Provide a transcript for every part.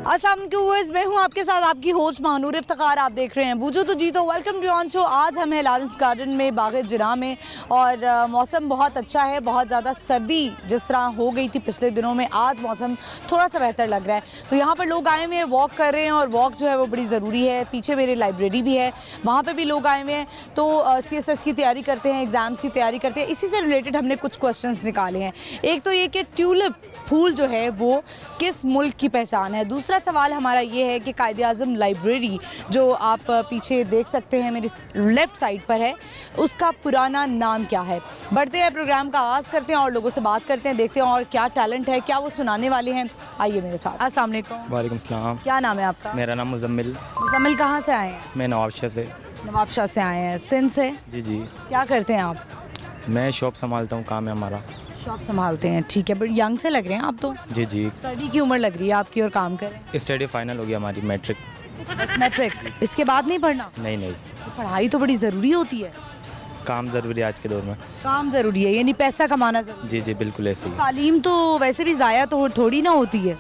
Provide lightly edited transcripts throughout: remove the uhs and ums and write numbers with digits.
अस्सलाम वालेकुम, मैं हूं आपके साथ आपकी होस्ट महानूर इफ्तिखार। आप देख रहे हैं बूझो तो जीतो। Welcome to on show. आज हम हैं लॉरेंस गार्डन में बाग़ जिना में और मौसम बहुत अच्छा है। बहुत ज़्यादा सर्दी जिस तरह हो गई थी पिछले दिनों में, आज मौसम थोड़ा सा बेहतर लग रहा है। तो यहाँ पर लोग आए हुए हैं, वॉक कर रहे हैं और वॉक जो है वो बड़ी ज़रूरी है। पीछे मेरे लाइब्रेरी भी है, वहाँ पर भी लोग आए हुए हैं। तो CSS की तैयारी करते हैं, एग्ज़ाम्स की तैयारी करते हैं। इसी से रिलेटेड हमने कुछ क्वेश्चंस निकाले हैं। एक तो ये कि ट्यूलिप फूल जो है वो किस मुल्क की पहचान है। दूसरा सवाल हमारा ये है कि कायद-ए-आज़म लाइब्रेरी जो आप पीछे देख सकते हैं मेरी लेफ़्ट साइड पर है, उसका पुराना नाम क्या है। बढ़ते हैं, प्रोग्राम का आगाज़ करते हैं और लोगों से बात करते हैं, देखते हैं और क्या टैलेंट है, क्या वो सुनाने वाले हैं। आइए मेरे साथ। अस्सलाम वालेकुम। वालेकुम सलाम। क्या नाम है आपका? मेरा नाम मुजम्मिल। मुजम्मिल कहाँ से आए हैं? मैं नवाबशाह से। नवाबशाह से आए हैं, सिंध से। जी जी। क्या करते हैं आप? मैं शॉप संभालता हूँ, काम है हमारा। शॉप संभालते हैं, ठीक है। बट यंग से लग रहे हैं आप तो। जी जी। स्टडी की उम्र लग रही है आपकी और काम करें। स्टडी फाइनल हो गया हमारी, मैट्रिक। बस मैट्रिक, इसके बाद नहीं पढ़ना? नहीं नहीं, तो पढ़ाई तो बड़ी ज़रूरी होती है। काम ज़रूरी है आज के दौर में। काम ज़रूरी है, यानी पैसा कमाना ज़रूरी जी जी, बिल्कुल ऐसे है। ही। तालीम तो वैसे भी ज़ाया तो थोड़ी ना होती है।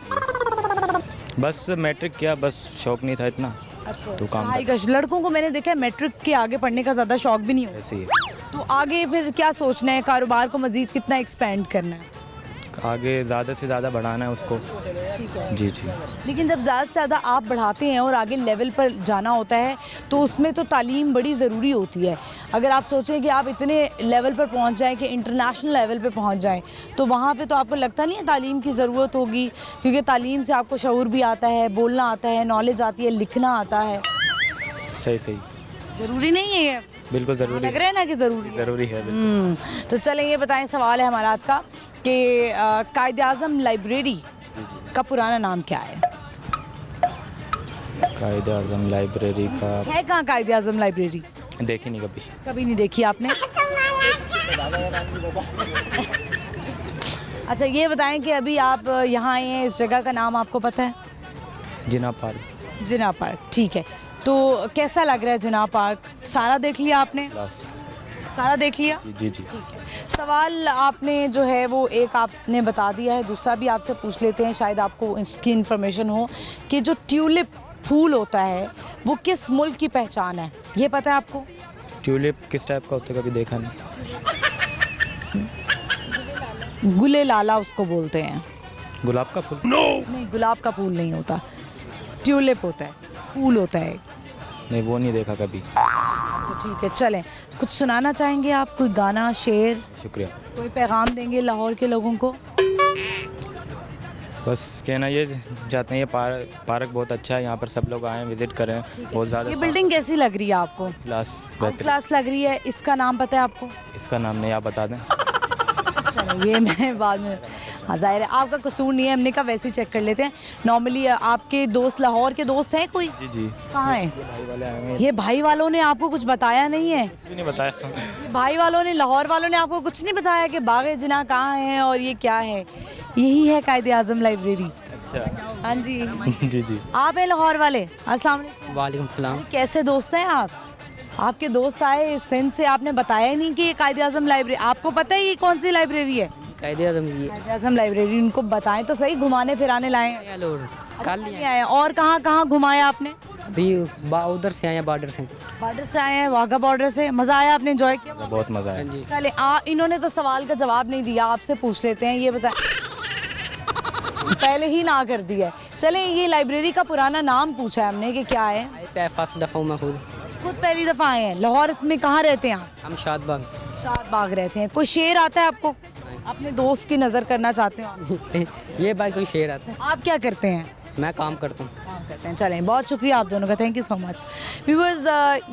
बस मैट्रिक किया, बस शौक नहीं था इतना। अच्छा, तो काम पढ़ाई का लड़कों को मैंने देखा है मैट्रिक के आगे पढ़ने का ज़्यादा शौक भी नहीं होता। ऐसे ही। तो आगे फिर क्या सोचना है, कारोबार को मज़ीद कितना एक्सपेंड करना है? आगे ज़्यादा से ज़्यादा बढ़ाना है उसको। ठीक है। जी जी। लेकिन जब ज़्यादा से ज़्यादा आप बढ़ाते हैं और आगे लेवल पर जाना होता है तो उसमें तो तालीम बड़ी ज़रूरी होती है। अगर आप सोचें कि आप इतने लेवल पर पहुंच जाएं कि इंटरनेशनल लेवल पे पहुंच जाएं, तो वहाँ पे तो आपको लगता नहीं है तालीम की ज़रूरत होगी, क्योंकि तालीम से आपको शऊर भी आता है, बोलना आता है, नॉलेज आती है, लिखना आता है। सही सही। ज़रूरी नहीं है ये? बिल्कुल ज़रूरी लग रहा है ना कि ज़रूरी है। ज़रूरी है बिल्कुल। तो चलें, ये बताएं, सवाल है हमारा आज का कि कायद-ए-आज़म लाइब्रेरी का पुराना नाम क्या है? कायद-ए-आज़म लाइब्रेरी का है कहाँ कायद-ए-आज़म लाइब्रेरी? देखी नहीं कभी। कभी नहीं देखी आपने? अच्छा, ये बताएं कि अभी आप यहाँ आए हैं, इस जगह का नाम आपको पता है? जिना पार्क। जिना पार्क, ठीक है। तो कैसा लग रहा है जिना पार्क? सारा देख लिया आपने? बस। सारा देख लिया? जी जी जी। सवाल आपने जो है वो एक आपने बता दिया है, दूसरा भी आपसे पूछ लेते हैं, शायद आपको इसकी इन्फॉर्मेशन हो कि जो ट्यूलिप फूल होता है वो किस मुल्क की पहचान है, ये पता है आपको? ट्यूलिप किस टाइप का होता है, कभी देखा नहीं। गुले लाला उसको बोलते हैं। गुलाब का फूल? नहीं, गुलाब का फूल नहीं होता, ट्यूलिप होता है, फूल होता है। नहीं, वो नहीं देखा कभी। अच्छा ठीक है, चलें। कुछ सुनाना चाहेंगे आप, कोई गाना, शेर? शुक्रिया। कोई पैगाम देंगे लाहौर के लोगों को? बस कहना ये चाहते हैं, ये पार्क बहुत अच्छा है, यहाँ पर सब लोग आएँ, विजिट करें। बहुत ज़्यादा। ये बिल्डिंग कैसी लग रही है आपको? क्लास आउट बेहतर। क्लास लग रही है। इसका नाम पता है आपको? इसका नाम नहीं, आप बता दें। चलो ये मैं बाद में, हाँ ज़ाहिर है आपका कसूर नहीं है, हमने कहा वैसे ही चेक कर लेते हैं। नॉर्मली आपके दोस्त, लाहौर के दोस्त हैं कोई? जी जी। कहाँ है? भाई वाले आए हैं। ये भाई वालों ने आपको कुछ बताया नहीं है? कुछ भी नहीं बताया। ये भाई वालों ने, लाहौर वालों ने आपको कुछ नहीं बताया कि बाग़ जिना कहाँ है और ये क्या है? यही है कायद-ए-आज़म लाइब्रेरी। अच्छा। हाँ जी। जी जी। आप हैं लाहौर वाले? अस्सलाम वालेकुम। वालेकुम सलाम। कैसे दोस्त हैं आप? आपके दोस्त आए सिंध से, आपने बताया ही नहीं कि ये कायद-ए-आज़म लाइब्रेरी, आपको पता है ये कौन सी लाइब्रेरी है? कायद-ए-आज़म की कायद-ए-आज़म लाइब्रेरी, उनको बताएं तो सही, घुमाने फिराने लाएं। कल नहीं आए। और कहाँ कहाँ घुमाया आपने? अभी उधर से आए, बॉर्डर से। बॉर्डर से आए हैं, वाघा बॉर्डर से। मज़ा आया, आपने एंजॉय किया? बहुत मज़ा आया। जी। चले, इन्होंने तो सवाल का जवाब नहीं दिया, आपसे पूछ लेते हैं। ये बता पहले ही ना कर दिया। चलें, ये लाइब्रेरी का पुराना नाम पूछा है हमने कि क्या है। फर्स्ट दफ़ा हूँ मैं खुद पहली दफ़ा आए हैं। लाहौर में कहाँ रहते हैं आप? हम शादबाग। शादबाग रहते हैं। कोई शेर आता है आपको? अपने दोस्त की नज़र करना चाहते हो आप? ये भाई कोई शेर आता है। आप क्या करते हैं? मैं काम करता हूँ। काम करते हैं। चलें, बहुत शुक्रिया आप दोनों का, thank you so much. Viewers,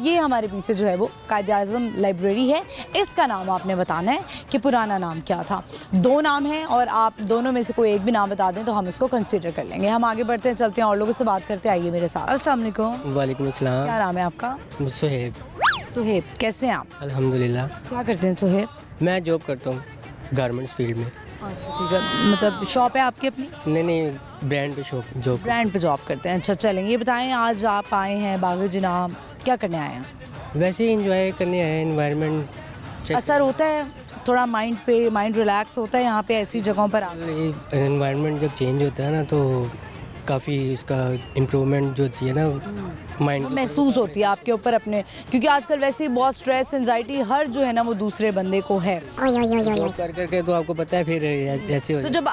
ये हमारे पीछे जो है वो कायद-ए-आज़म लाइब्रेरी है। इसका नाम आपने बताना है कि पुराना नाम क्या था। 2 नाम हैं और आप दोनों में से कोई एक भी नाम बता दें तो हम इसको कंसिडर कर लेंगे। हम आगे बढ़ते हैं, चलते हैं और लोगों से बात करते हैं। आइए मेरे साथ। अस्सलाम वालेकुम। वालेकुम सलाम। क्या नाम है आपका? सुहेब। सुहेब, कैसे हैं आप? अल्हम्दुलिल्लाह। क्या करते हैं सुहेब? मैं जॉब करता हूँ गारमेंट्स फील्ड में। ठीक है, मतलब शॉप है आपकी अपनी? नहीं, ब्रांड पे शॉप जॉब। ब्रांड पे जॉब करते हैं। अच्छा चलेंगे, ये बताएं, आज आप आए हैं बाग़ जिना, क्या करने आए हैं? वैसे ही इंजॉय करने आए, एनवायरनमेंट। असर होता है थोड़ा माइंड पे, माइंड रिलैक्स होता है यहाँ पे ऐसी जगहों पर आकर? एनवायरनमेंट जब चेंज होता है ना तो काफ़ी उसका इम्प्रूवमेंट जो होती है ना माइंड महसूस होती है आपके ऊपर अपने, क्योंकि आजकल वैसे ही बहुत स्ट्रेस एंजाइटी हर जो है ना वो दूसरे बंदे को है। जॉब कर करके तो आपको पता है फिर ऐसे हो तो जब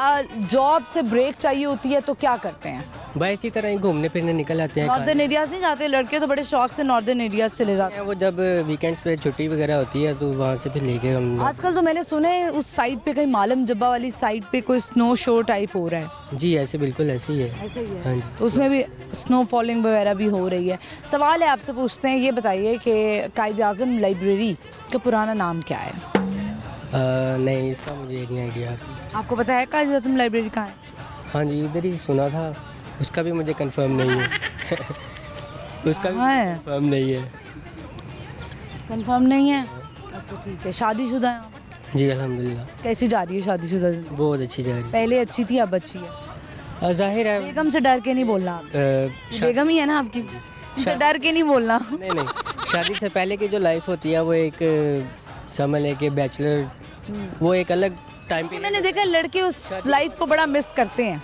जॉब से ब्रेक चाहिए होती है तो क्या करते हैं? भाई इसी तरह ही घूमने फिरने निकल आते हैं। नॉर्दर्न एरियाज नहीं जाते लड़के? तो बड़े शौक से नॉर्दर्न एरियाज चले जाते हैं। वो जब वीकेंड्स पे छुट्टी वगैरह होती है तो वहाँ से फिर लेके हम आजकल तो मैंने सुना है उस साइड पे कहीं मालम जब्बा वाली साइड पे कोई स्नो शो टाइप हो रहा है। जी ऐसे बिल्कुल ऐसे ही है। ऐसे ही है। हाँ जी। तो उसमें भी स्नो फॉलिंग वगैरह भी हो रही है। सवाल है आपसे पूछते हैं, ये बताइए कि कायद-ए-आज़म लाइब्रेरी का पुराना नाम क्या है? नहीं इसका मुझे नहीं आइडिया। आपको पता है कायद-ए-आज़म लाइब्रेरी कहाँ है? हाँ जी इधर ही सुना था, उसका भी मुझे कंफर्म नहीं है। उसका भी कहाँ है? कंफर्म नहीं है। कंफर्म नहीं है? अच्छा ठीक है। शादीशुदा हैं आप? जी अल्हम्दुलिल्लाह कैसी जा रही है शादीशुदा जिंदगी? बहुत अच्छी जा रही पहले अच्छी थी अब अच्छी है? है। जाहिर है बेगम से डर के नहीं बोलना आप। बेगम ही है ना आपकी? इनसे डर के नहीं बोलना। नहीं शादी से पहले की जो लाइफ होती है वो एक समझ लें कि बैचलर वो एक अलग टाइम मैंने देखा लड़के उस लाइफ को बड़ा मिस करते हैं।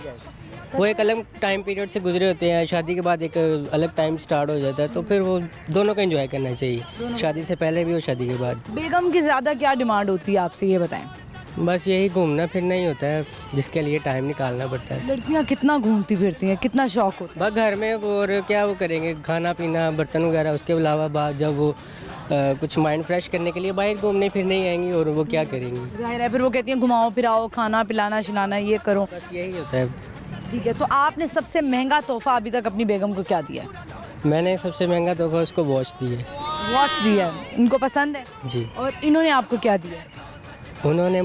वो एक अलग टाइम पीरियड से गुजरे होते हैं। शादी के बाद एक अलग टाइम स्टार्ट हो जाता है तो फिर वो दोनों को एंजॉय करना चाहिए, शादी से पहले भी और शादी के बाद। बेगम की ज़्यादा क्या डिमांड होती है आपसे, ये बताएं? बस यही घूमना फिरना ही होता है जिसके लिए टाइम निकालना पड़ता है। लड़कियां कितना घूमती फिरती हैं, कितना शौक होता है? बस घर में और क्या वो करेंगे, खाना पीना बर्तन वगैरह, उसके अलावा बाद जब वो कुछ माइंड फ्रेश करने के लिए बाहर घूमने फिरने ही आएंगी और वो क्या करेंगी। जाहिर है फिर वो कहती हैं घुमाओ फिराओ, खाना पिलाना शिलाना ये करो। बस यही होता है। ठीक है, तो आपने सबसे महंगा तोहफा अभी तक अपनी बेगम को क्या दिया है? मैंने सबसे महंगा तोहफा उसको वॉच दी है। वॉच दिया है, इनको पसंद है? जी। और इन्होंने आपको क्या दिया है? उन्होंने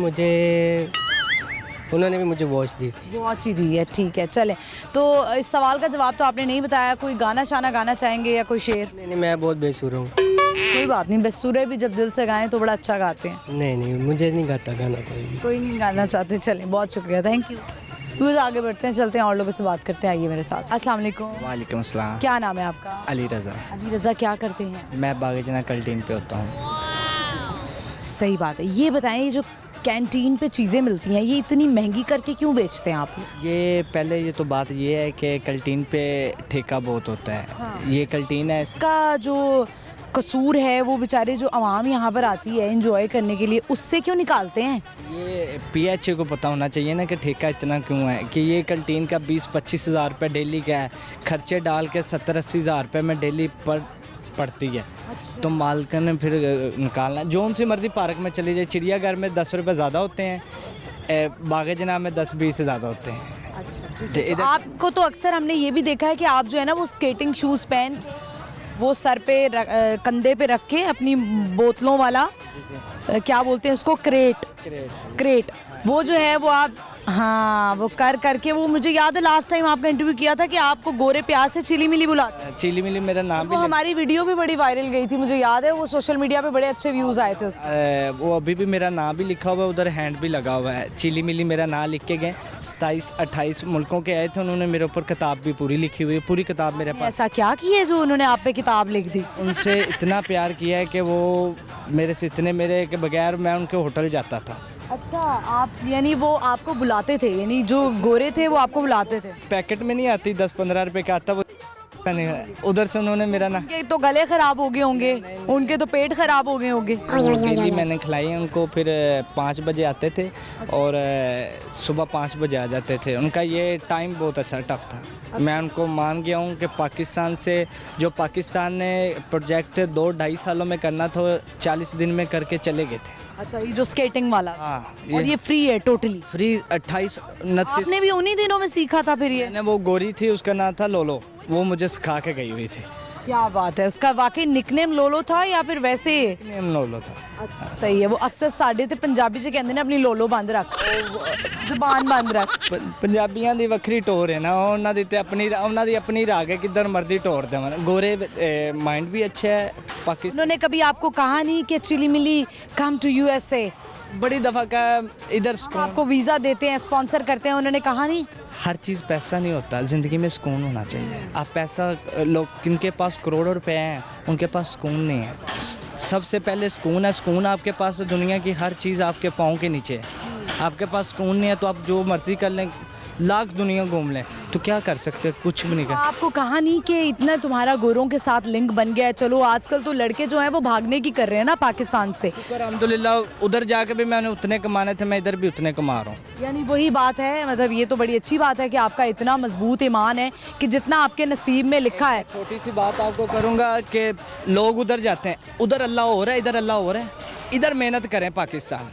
भी मुझे वॉच दी थी। वॉच ही दी है। ठीक है चले, तो इस सवाल का जवाब तो आपने नहीं बताया। कोई गाना शाना गाना चाहेंगे या कोई शेर? नहीं मैं बहुत बेसुरा हूँ। कोई बात नहीं, बस सुरे भी जब दिल से गाएं तो बड़ा अच्छा गाते हैं। नहीं मुझे नहीं गाता गाना कोई भी। कोई नहीं गाना चाहते? चलें, बहुत शुक्रिया, थैंक यू। व्यूज़ आगे बढ़ते हैं, चलते हैं और लोगों से बात करते हैं। आइए मेरे साथ। अस्सलाम वालेकुम। वालेकुम अस्सलाम। क्या नाम है आपका? अली रज़ा। अली रज़ा, क्या करते हैं? मैं बागेजना कैंटीन पे होता हूँ। सही बात है। ये बताएं, ये जो कैंटीन पे चीज़ें मिलती हैं ये इतनी महंगी करके क्यों बेचते हैं आप लोग? ये पहले ये तो बात ये है कि कैंटीन पे ठेका बहुत होता है। हाँ। ये कैंटीन है इसका जो कसूर है वो बेचारे जो आवाम यहाँ पर आती है एंजॉय करने के लिए, उससे क्यों निकालते हैं? ये PHA को पता होना चाहिए ना कि ठेका इतना क्यों है, कि ये कैंटीन का 20-25 हज़ार रुपये डेली का है। खर्चे डाल के 70-80 हज़ार रुपये में डेली पड़ती है। तो मालकन ने फिर निकालना। जो उनसे मर्ज़ी पार्क में चली जाए, चिड़ियाघर में 10 रुपये ज़्यादा होते हैं, बागेजना में 10-20 से ज़्यादा होते हैं। अच्छा, आपको तो अक्सर हमने ये भी देखा है कि आप जो है ना वो स्केटिंग शूज़ पहन के वो सर पे कंधे पे रख के अपनी बोतलों वाला क्या बोलते हैं उसको, क्रेट वो जो है वो आप हाँ वो करके वो मुझे याद है लास्ट टाइम आपका इंटरव्यू किया था कि आपको गोरे प्याज से चिली मिली बुलाते हैं। चिली मिली मेरा नाम भी वो हमारी वीडियो भी बड़ी वायरल गई थी, मुझे याद है, वो सोशल मीडिया पे बड़े अच्छे व्यूज़ आए थे उसके। वो अभी भी मेरा नाम भी लिखा हुआ है, उधर हैंड भी लगा हुआ है। चिली मिली मेरा नाम लिख के गए। 27-28 मुल्कों के आए थे, उन्होंने मेरे ऊपर किताब भी पूरी लिखी हुई है। पूरी किताब मेरे पास। ऐसा क्या किया है जो उन्होंने आप पे किताब लिख दी? उनसे इतना प्यार किया है कि वो मेरे से इतने मेरे के बगैर मैं उनके होटल जाता था। अच्छा, आप यानी वो आपको बुलाते थे, यानी जो गोरे थे वो आपको बुलाते थे? पैकेट में नहीं आती, 10-15 रुपए का आता, वो नहीं है। उधर से उन्होंने मेरा ना उनके तो गले खराब हो गए होंगे, उनके तो पेट खराब हो गए होंगे। डेली मैंने खिलाई है उनको। फिर 5 बजे आते थे और सुबह 5 बजे आ जाते थे। उनका ये टाइम बहुत अच्छा टफ था। मैं उनको मान गया हूँ कि पाकिस्तान से जो पाकिस्तान ने प्रोजेक्ट 2-2.5 सालों में करना था, 40 दिन में करके चले गए थे। अच्छा, ये जो स्केटिंग वाला। हाँ, और ये फ्री है टोटली? फ्री 28-29। आपने भी उन्हीं दिनों में सीखा था फिर ये? मैंने वो गोरी थी, उसका नाम था लोलो, वो मुझे सिखा के गई हुई थी। क्या बात है, उसका वाकई निकनेम लोलो था या फिर वैसे? नेम लोलो था। अच्छा सही है। वो अक्सर साढ़े ते पंजाबी च कहते हैं अपनी लोलो बंद रख, ਜ਼ੁਬਾਨ ਬੰਦ ਰੱਖ। ਪੰਜਾਬੀਆਂ ਦੀ ਵੱਖਰੀ ਟੋਰ ਹੈ ਨਾ, ਉਹਨਾਂ ਦੀ ਤੇ ਆਪਣੀ ਰਾਗ ਹੈ, ਕਿੱਧਰ ਮਰਦੀ ਟੋਰ ਦੇਵਣ। गोरे माइंड भी अच्छा है। पाकिस्तान उन्होंने कभी आपको कहा नहीं कि चिली मिली कम टू USA? बड़ी दफ़ा का इधर आपको वीज़ा देते हैं, स्पॉन्सर करते हैं, उन्होंने कहा नहीं? हर चीज़ पैसा नहीं होता, ज़िंदगी में सुकून होना चाहिए। आप पैसा, लोग जिनके पास करोड़ों रुपए हैं उनके पास सुकून नहीं है। सबसे पहले सुकून है। सुकून आपके पास तो दुनिया की हर चीज़ आपके पाँव के नीचे है। आपके पास सुकून नहीं है तो आप जो मर्ज़ी कर लें, लाख दुनिया घूम लें, तो क्या कर सकते हैं, कुछ भी नहीं कर। आपको कहा नहीं कि इतना तुम्हारा गोरों के साथ लिंक बन गया है? चलो आजकल तो लड़के जो हैं वो भागने की कर रहे हैं ना पाकिस्तान से। पर अल्हम्दुलिल्लाह उधर जाके भी मैंने उतने कमाने थे, मैं इधर भी उतने कमा रहा हूँ। यानी वही बात है, मतलब ये तो बड़ी अच्छी बात है कि आपका इतना मजबूत ईमान है कि जितना आपके नसीब में लिखा है। छोटी सी बात आपको करूँगा कि लोग उधर जाते हैं, उधर अल्लाह हो रहा है, इधर अल्लाह हो रहा है। इधर मेहनत करें पाकिस्तान,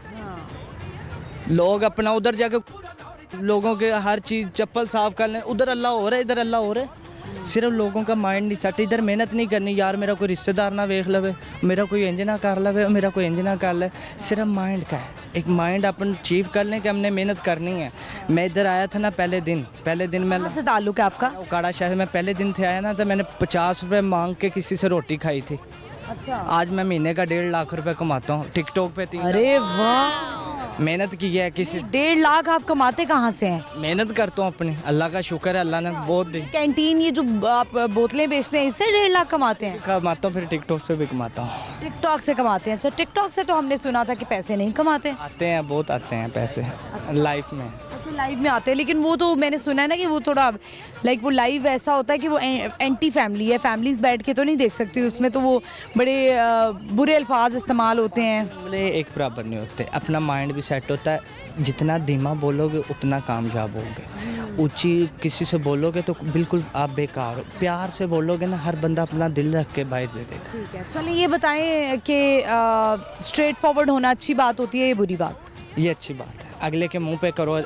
लोग अपना उधर जाके लोगों के हर चीज़ चप्पल साफ कर लें, उधर अल्लाह हो रहा है, इधर अल्लाह हो रहा है। सिर्फ लोगों का माइंड नहीं सेट, इधर मेहनत नहीं करनी। यार मेरा कोई रिश्तेदार ना देख लवे, मेरा कोई इंज ना कर लवे, मेरा कोई इंज ना कर ले। सिर्फ माइंड का है, एक माइंड अपन अचीव कर लें कि हमने मेहनत करनी है। मैं इधर आया था ना पहले दिन मैं कहाँ से ताल्लुक है आपका? उकाड़ा शहर में पहले दिन थे आया ना, तो मैंने 50 रुपये मांग के किसी से रोटी खाई थी। अच्छा। आज मैं महीने का 1.5 लाख रुपए कमाता हूँ, टिकटॉक पे 3 अरे वाह, मेहनत की है किसी 1.5 लाख आप कमाते कहाँ से हैं? मेहनत करता हूँ अपनी, अल्लाह का शुक्र है, अल्लाह ने बहुत दी। कैंटीन ये जो आप बोतलें बेचते हैं इससे 1.5 लाख कमाते हैं? कमाता हूँ, फिर टिकटॉक से भी कमाता हूँ। टिकटॉक से कमाते हैं? अच्छा, टिकटॉक से तो हमने सुना था कि पैसे नहीं कमाते। आते हैं, बहुत आते हैं पैसे लाइफ में। अच्छा, लाइव में आते हैं, लेकिन वो तो मैंने सुना है ना कि वो थोड़ा लाइक वो लाइव ऐसा होता है कि वो एंटी फैमिली है, फैमिलीज बैठ के तो नहीं देख सकती उसमें, तो वो बड़े बुरे अल्फाज इस्तेमाल होते हैं। बोले एक बराबर नहीं होते, अपना माइंड भी सेट होता है। जितना धीमा बोलोगे उतना कामयाब होगे। ऊंची किसी से बोलोगे तो बिल्कुल आप बेकार हो। प्यार से बोलोगे ना, हर बंदा अपना दिल रख के बाहर दे देगा। ठीक है, चलिए ये बताएं कि स्ट्रेट फॉरवर्ड होना अच्छी बात होती है या बुरी बात? ये अच्छी बात है, अगले के मुंह पे करो,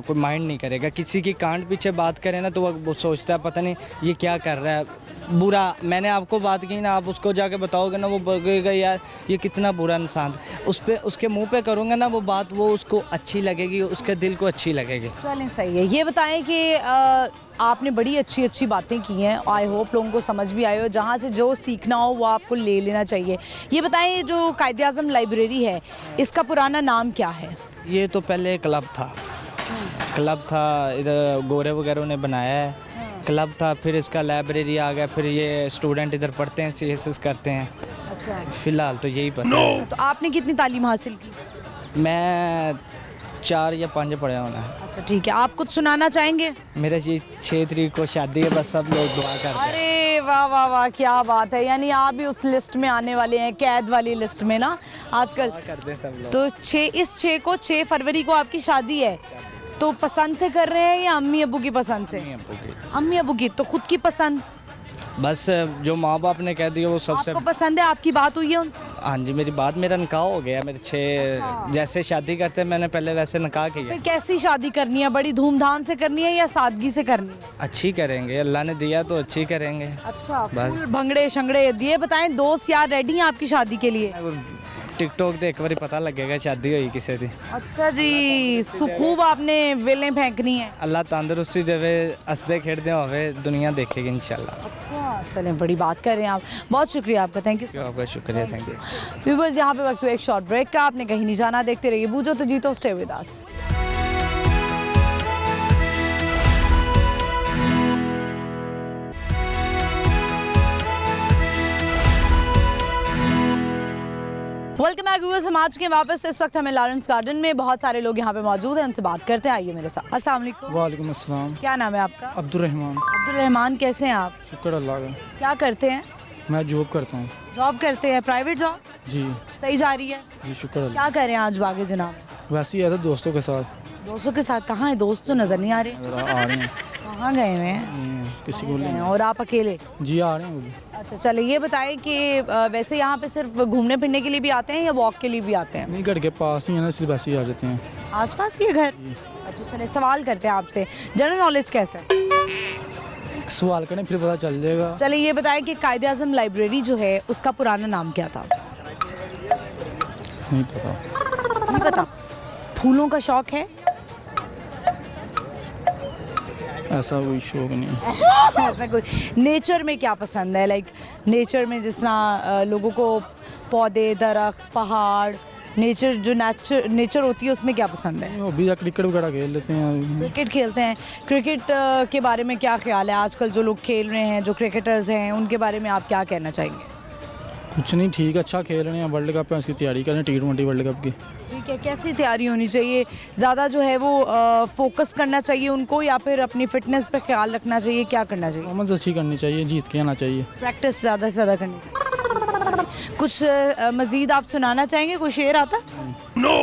कोई माइंड नहीं करेगा। किसी की कांड पीछे बात करें ना तो वो सोचता है पता नहीं ये क्या कर रहा है, बुरा। मैंने आपको बात की ना, आप उसको जाके बताओगे ना, वो बोलेगा यार ये कितना बुरा इंसान था। उस पे उसके मुंह पे करूँगा ना वो बात, वो उसको अच्छी लगेगी, उसके दिल को अच्छी लगेगी। चलें, सही है। ये बताएं कि आपने बड़ी अच्छी अच्छी बातें की हैं, आई होप लोगों को समझ भी आए हो। जहाँ से जो सीखना हो वो आपको ले लेना चाहिए। ये बताएं, जो कायदे आज़म लाइब्रेरी है इसका पुराना नाम क्या है? ये तो पहले क्लब था, इधर गोरे वगैरह ने बनाया है, क्लब था। फिर इसका लाइब्रेरी आ गया, फिर ये स्टूडेंट इधर पढ़ते हैं, CSS करते हैं। अच्छा, फ़िलहाल तो यही पता है। तो आपने कितनी तालीम हासिल की? मैं 4 या 5 पढ़ा होना है। अच्छा, ठीक है। आप कुछ सुनाना चाहेंगे? मेरा ये 6 तारीख को शादी है, बस सब लोग दुआ करते हैं। अरे वाह वाह वाह, क्या बात है। यानी आप भी उस लिस्ट में आने वाले हैं, कैद वाली लिस्ट में ना आजकल। दुआ करते हैं सब लोग। तो 6 फरवरी को आपकी शादी है, तो पसंद से कर रहे हैं या अम्मी अबू की पसंद से? अम्मी अबू की। तो खुद की पसंद? बस जो माँ बाप ने कह दिया वो सबसे। आपको पसंद है? आपकी बात हुई है उनसे? हाँ जी, मेरी बात, मेरा निकाह हो गया। मेरे 6 जैसे शादी करते हैं मैंने पहले वैसे निकाह किया। फिर कैसी शादी करनी है? बड़ी धूमधाम से करनी है या सादगी से करनी है? अच्छी करेंगे, अल्लाह ने दिया तो अच्छी करेंगे। अच्छा, बस। फूल भंगड़े शंगड़े दिए। बताएं, दोस्त यार रेडी हैं आपकी शादी के लिए? टिकटॉक दे एक बार पता लगेगा शादी हुई किसी दी। अच्छा जी, खूब आपने वेलें फेंकनी है। अल्लाह तंदुरुस्ती देवे, हंसदे खेड़दे होवे, दुनिया देखेगी इंशाल्लाह। अच्छा, चलें, बड़ी बात कर रहे हैं आप। बहुत शुक्रिया आपका, थैंक यू। आपका शुक्रिया, थैंक यू। व्यूअर्स, यहाँ पे वक्त हुआ एक शॉर्ट ब्रेक का। आपने कहीं नहीं जाना, देखते रहिए बूझो तो जीतो, stay with us. Welcome back viewers, हम आ चुके हैं वापस। इस वक्त हमें लॉरेंस गार्डन में बहुत सारे लोग यहाँ पे मौजूद हैं, उनसे बात करते हैं। आइए मेरे साथ। अस्सलाम वालेकुम। वालेकुम अस्सलाम। क्या नाम है आपका? अब्दुर्रहमान। अब्दुर्रहमान, कैसे हैं आप? शुक्र अल्लाह का। क्या करते हैं? मैं जॉब करता हूँ। जॉब करते हैं? Private job? जी सही जा रही है? जी शुक्र अल्लाह। क्या कर रहे हैं आज बागे जनाब? वैसे ही आया था दोस्तों के साथ। दोस्तों के साथ? कहाँ है दोस्त? तो नज़र नहीं आ रहे। अगर आ रहे हैं कहाँ गए हुए हैं? किसी को गए हैं, ले। और आप अकेले? जी आ रहे हैं वो भी। अच्छा, चलिए ये बताएं कि वैसे यहाँ पे सिर्फ घूमने फिरने के लिए भी आते हैं या वॉक के लिए भी आते हैं? नहीं, घर के पास ही है ना, इसलिए वैसे ही आ जाते हैं। आसपास ही है घर? अच्छा, चलिए सवाल करते हैं आपसे, जनरल नॉलेज कैसा है? सवाल करें फिर पता चल जाएगा। चलिए ये बताएं कि कायदे आज़म लाइब्रेरी जो है उसका पुराना नाम क्या था? नहीं पता। नहीं पता। फूलों का शौक है? ऐसा कोई शौक नहीं है। ऐसा कोई। नेचर में क्या पसंद है? लाइक नेचर में जिस तरह लोगों को पौधे, दरख्त, पहाड़, नेचर जो नेचर होती है उसमें क्या पसंद है? वो भी या क्रिकेट वगैरह खेल लेते हैं। क्रिकेट खेलते हैं। क्रिकेट के बारे में क्या ख्याल है? आजकल जो लोग खेल रहे हैं, जो क्रिकेटर्स हैं, उनके बारे में आप क्या कहना चाहेंगे? कुछ नहीं, ठीक, अच्छा खेल रहे हैं, वर्ल्ड कप है उसकी तैयारी कर रहे हैं, T20 वर्ल्ड कप की। ठीक है, कैसी तैयारी होनी चाहिए? ज़्यादा जो है वो फोकस करना चाहिए उनको, या फिर अपनी फिटनेस पे ख्याल रखना चाहिए? क्या करना चाहिए? परफॉर्मेंस अच्छी करनी चाहिए, जीत के आना चाहिए। प्रैक्टिस ज़्यादा से ज़्यादा करनी चाहिए। कुछ मज़ीद आप सुनाना चाहेंगे? कोई शेर आता?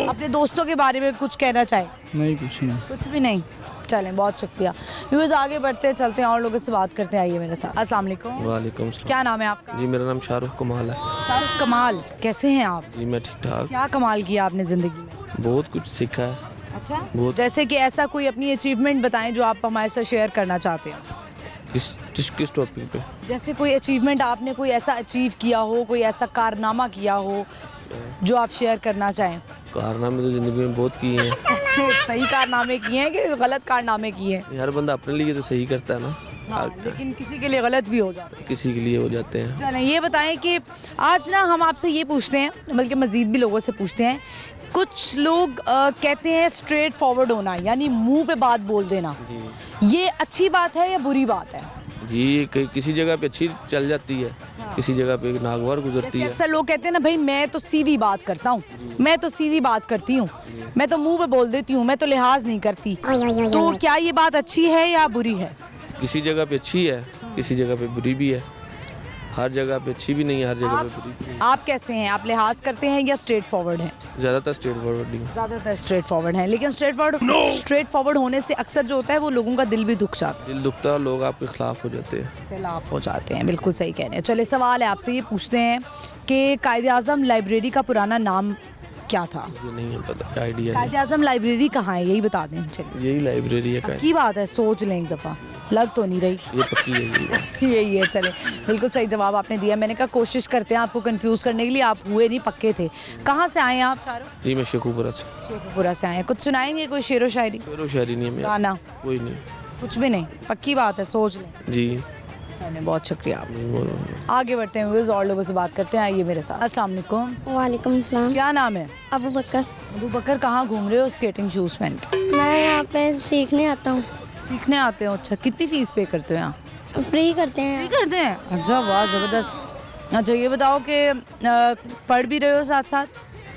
अपने दोस्तों के बारे में कुछ कहना चाहें? नहीं, कुछ नहीं। कुछ भी नहीं। चलें, बहुत शुक्रिया। व्यूअर्स, आगे बढ़ते हैं, चलते हैं और लोगों से बात करते हैं। आइए मेरे साथ। अस्सलाम वालेकुम। वालेकुम सलाम। क्या नाम है आपका? जी मेरा नाम शाहरुख कमाल है। शाहरुख कमाल, कैसे हैं आप? जी मैं ठीक ठाक। क्या कमाल किया आपने ज़िंदगी में? बहुत कुछ सीखा है। अच्छा, बहुत। जैसे कि ऐसा कोई अपनी अचीवमेंट बताएं जो आप हमारे साथ शेयर करना चाहते हैं। किस टॉपिक पे? जैसे कोई अचीवमेंट, आपने कोई ऐसा अचीव किया हो, कोई ऐसा कारनामा किया हो जो आप शेयर करना चाहें। कारनामे तो ज़िंदगी में बहुत किए हैं। सही कारनामे किए हैं कि गलत कारनामे किए हैं? हर बंदा अपने लिए तो सही करता है ना। हाँ, लेकिन किसी के लिए गलत भी हो जाता है। किसी के लिए हो जाते हैं। चलें, ये बताएं कि आज ना हम आपसे ये पूछते हैं, बल्कि मज़ीद भी लोगों से पूछते हैं। कुछ लोग कहते हैं स्ट्रेट फॉरवर्ड होना, यानी मुंह पे बात बोल देना, जी ये अच्छी बात है या बुरी बात है? जी किसी जगह पे अच्छी चल जाती है, किसी जगह पे नागवार गुजरती है। अक्सर लोग कहते हैं ना, भाई मैं तो सीधी बात करता हूँ, मैं तो सीधी बात करती हूँ, मैं तो मुंह पे बोल देती हूँ, मैं तो लिहाज नहीं करती। तो क्या ये बात अच्छी है या बुरी है? किसी जगह पे अच्छी है, किसी जगह पे बुरी भी है। हर जगह पे अच्छी भी नहीं है, हर जगह पे बुरी भी है। आप कैसे हैं? आप लिहाज करते हैं या स्ट्रेट फॉरवर्ड हैं? ज़्यादातर स्ट्रेट फॉरवर्ड ही। ज़्यादातर स्ट्रेट फॉरवर्ड हैं, लेकिन स्ट्रेट फॉरवर्ड होने से अक्सर जो होता है वो लोगों का दिल भी दुख जाता है, दिल दुखता है, लोग आपके खिलाफ हो जाते हैं। खिलाफ हो जाते हैं। बिल्कुल सही कह रहे हैं। चले, सवाल है आपसे, ये पूछते हैं कि कायद-ए-आज़म लाइब्रेरी का पुराना नाम क्या था? मुझे नहीं है पता, आइडिया नहीं। कायद-ए-आज़म लाइब्रेरी कहाँ है, यही बता दें। चलिए, यही लाइब्रेरी है का। की बात है, सोच लें एक दफ़ा, लग तो नहीं रही। ये पक्की है यही बात। यही है। चले, बिल्कुल सही जवाब आपने दिया। मैंने कहा कोशिश करते हैं आपको कंफ्यूज करने के लिए, आप हुए नहीं, पक्के थे। कहाँ से आए हैं आप शाहरुख? जी मैं शेखुपुरा से। शेखुपुरा से आए हैं। कुछ सुनाएंगे, कोई शेरो शायरी? शेरो शायरी नहीं है मेरा, गाना? कोई नहीं। कुछ भी नहीं, पक्की बात है, सोच लें। जी मैंने बहुत शुक्रिया आप। नहीं बोलो। आगे बढ़ते हैं व्यूअर्स, और लोगों से बात करते हैं। आइए मेरे साथ। अस्सलाम वालेकुम। वालेकुम सलाम। क्या नाम है? अबू बकर। अबू बकर, कहाँ घूम रहे हो स्केटिंग शूज़ पहन के? मैं यहाँ पे सीखने आता हूँ। सीखने आते हो? अच्छा, कितनी फ़ीस पे करते हो यहाँ? फ्री करते हैं। फ्री करते हैं? अच्छा, वाह, ज़बरदस्त। अच्छा, ये बताओ कि पढ़ भी रहे हो साथ साथ?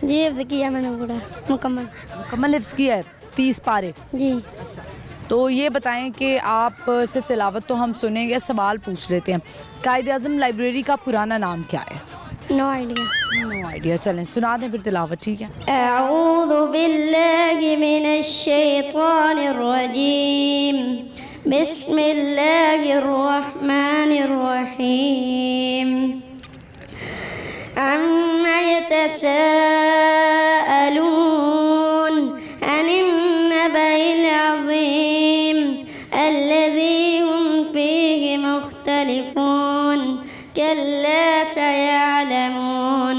जी हिफ्ज़ किया मैंने पूरा मुकम्मल। मुकम्मल हिफ्ज़ किया है, 30 पारे? जी तो ये बताएं कि आप से तिलावत तो हम सुनेंगे, सवाल पूछ लेते हैं। कायद-ए-आज़म लाइब्रेरी का पुराना नाम क्या है? No idea. No idea. चलें, सुना दें फिर तिलावत, ठीक है? अऊज़ु बिल्लाहि मिनश शैतानिर रजीम। बिस्मिल्लाहिर रहमानिर रहीम। अम्मा यतसाअलून अनिन नबइल अज़ीम अल्लज़ी हुम फ़ीहि मुख्तलिफ़ून कल्ला सयअलमून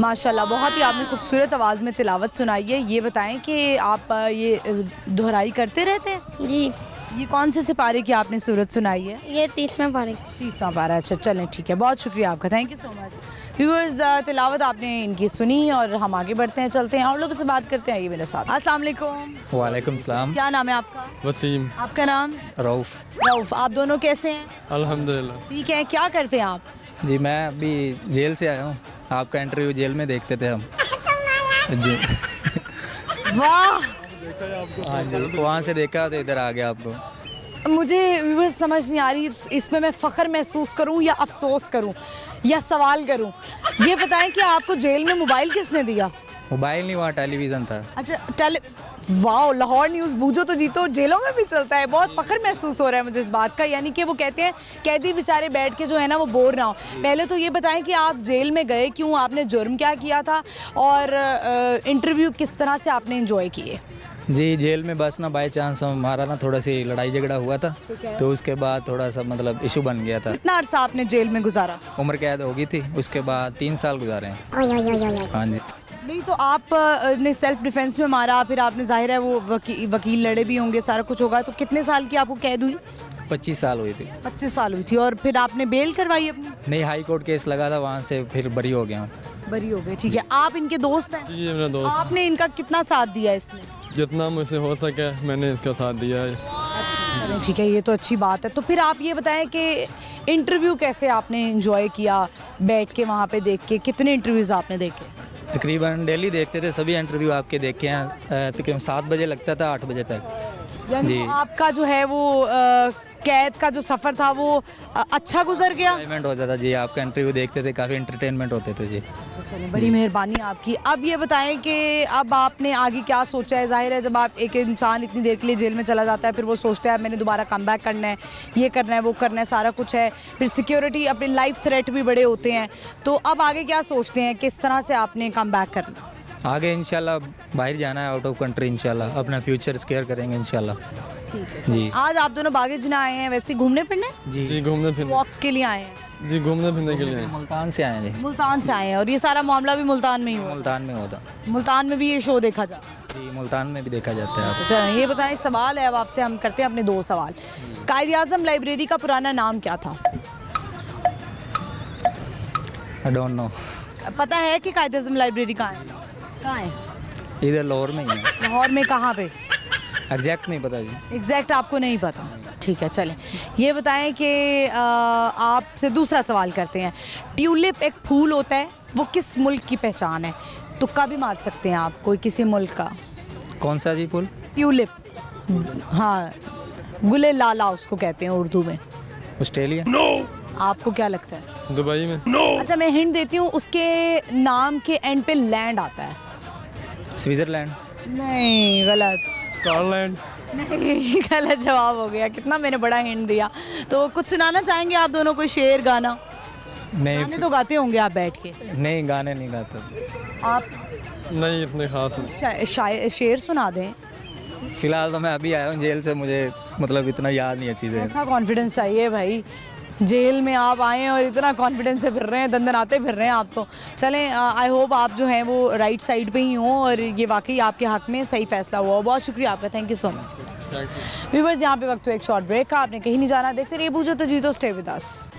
माशाल्लाह, बहुत ही आपने खूबसूरत आवाज़ में तिलावत सुनाई है। ये बताएं कि आप ये दोहराई करते रहते हैं? जी ये कौन से सिपारे की आपने सूरत सुनाई है? ये 30वां पारा 30वां पारा। अच्छा चलें ठीक है, बहुत शुक्रिया आपका, thank you so much. Viewers, तिलावत आपने इनकी सुनी और हम आगे बढ़ते हैं, चलते हैं और लोगों से बात करते हैं। ये मेरे साथ। अस्सलाम वालेकुम। वालेकुम सलाम। क्या नाम है आपका? वसीम। आपका नाम? रऊफ़। रऊफ। आप दोनों कैसे हैं? अल्हम्दुलिल्लाह। ठीक है, क्या करते हैं आप? जी मैं अभी जेल से आया हूँ, आपका इंटरव्यू जेल में देखते थे हम जी। वाह, हाँ जी, वहाँ से देखा तो इधर आ गया आपको। मुझे व्यूअर्स समझ नहीं आ रही इसमें मैं फ़ख्र महसूस करूं या अफसोस करूं या सवाल करूं। ये बताएं कि आपको जेल में मोबाइल किसने दिया? मोबाइल नहीं, वहाँ टेलीविज़न था। अच्छा वाह, लाहौर न्यूज़ बूझो तो जीतो जेलों में भी चलता है। बहुत फ़ख्र महसूस हो रहा है मुझे इस बात का, यानी कि वो कहते हैं कैदी बेचारे बैठ के जो है ना वो बोर ना हो। पहले तो ये बताएं कि आप जेल में गए क्यों, आपने जुर्म क्या किया था और इंटरव्यू किस तरह से आपने इंजॉय किए? जी जेल में बस ना बाई चांस हमारा ना थोड़ा सी लड़ाई झगड़ा हुआ था, तो उसके बाद थोड़ा सा मतलब इशू बन गया था। कितना अरसा आपने जेल में गुजारा? उम्र कैद हो गई थी, उसके बाद 3 साल गुजारे हैं। हाँ जी। नहीं तो आप ने सेल्फ डिफेंस में मारा, फिर आपने जाहिर है वो वकील लड़े भी होंगे, सारा कुछ होगा, तो कितने साल की आपको कैद हुई? 25 साल हुई थी। 25 साल हुई थी। और फिर आपने बेल करवाई अपनी? नहीं, हाई कोर्ट केस लगा था, वहाँ से फिर बरी हो गया हूँ। बरी हो गए, ठीक है। आप इनके दोस्त हैं? जी मेरा दोस्त। आपने इनका कितना साथ दिया इसमें? जितना मुझसे हो सके मैंने इसका साथ दिया है। चलें ठीक है, ये तो अच्छी बात है। तो फिर आप ये बताएं कि इंटरव्यू कैसे आपने एंजॉय किया बैठ के वहाँ पे देख के? कितने इंटरव्यूज़ आपने देखे? तकरीबन डेली देखते थे, सभी इंटरव्यू आपके देखे हैं। तकरीबन 7 बजे लगता था 8 बजे तक। यानी जी। आपका जो है वो कैद का जो सफ़र था वो अच्छा गुजर गया? एंटरटेनमेंट होता था जी, आपका इंटरव्यू देखते थे, काफ़ी एंटरटेनमेंट होते थे जी। चलिए, बड़ी मेहरबानी आपकी। अब ये बताएं कि अब आपने आगे क्या सोचा है? जाहिर है जब आप एक इंसान इतनी देर के लिए जेल में चला जाता है, फिर वो सोचता है मैंने दोबारा कम बैक करना है, ये करना है, वो करना है, सारा कुछ है, फिर सिक्योरिटी, अपने लाइफ थ्रेट भी बड़े होते हैं, तो अब आगे क्या सोचते हैं, किस तरह से आपने कम बैक करना? आगे इंशाल्लाह बाहर जाना है, आउट ऑफ कंट्री, इंशाल्लाह अपना फ्यूचर स्केयर करेंगे इंशाल्लाह। ठीक है जी। आज आप दोनों बागे जिना आए हैं, वैसे घूमने फिरने? जी घूमने फिरने। वॉक के लिए आए हैं? जी घूमने फिरने के लिए। मुल्तान से आए हैं जी। मुल्तान से आए हैं और ये सारा मामला भी मुल्तान में ही हुआ? मुल्तान में होता मुल्तान में भी ये शो देखा जा? जी, मुल्तान में भी देखा जाता है। अच्छा, ये बताएं, सवाल है अब आपसे, हम करते हैं अपने 2 सवाल। कायद-ए-आज़म लाइब्रेरी का पुराना नाम क्या था? I don't know. पता है कि कायद-ए-आज़म लाइब्रेरी कहाँ है? कहाँ है? इधर लाहौर में ही है, लाहौर में कहाँ पे? एग्जैक्ट नहीं पता जी। एग्जैक्ट आपको नहीं पता? ठीक है, चलें। ये बताएं कि आपसे दूसरा सवाल करते हैं। ट्यूलिप एक फूल होता है, वो किस मुल्क की पहचान है? तुक्का भी मार सकते हैं आप, कोई किसी मुल्क का। कौन सा जी फूल? ट्यूलिप, हाँ, गुले लाला उसको कहते हैं उर्दू में। ऑस्ट्रेलिया। आपको क्या लगता है? दुबई में। अच्छा, मैं हिंट देती हूँ, उसके नाम के एंड पे लैंड आता है। स्विट्ज़रलैंड। नहीं, गलत। स्कॉटलैंड। नहीं, गलत जवाब हो गया। कितना मैंने बड़ा हिंट दिया। तो कुछ सुनाना चाहेंगे आप दोनों, कोई शेर गाना? नहीं गाने तो गाते होंगे आप बैठ के। नहीं, गाने नहीं गाता। आप नहीं इतने खास नहीं। शेर सुना दें। फिलहाल तो मैं अभी आया हूँ जेल से, मुझे मतलब इतना याद नहीं है चीज़ें। ऐसा कॉन्फिडेंस चाहिए भाई, जेल में आप आए हैं और इतना कॉन्फिडेंस से फिर रहे हैं, दंदनाते फिर रहे हैं आप तो। चलें, आई होप आप जो हैं वो राइट साइड पे ही हों और ये वाकई आपके हक में सही फैसला हुआ। बहुत शुक्रिया आपका, thank you so much. Viewers, यहाँ पे वक्त हुआ एक शॉर्ट ब्रेक का, आपने कहीं नहीं जाना, देखते रहिए बूझो तो जीतो, stay with us.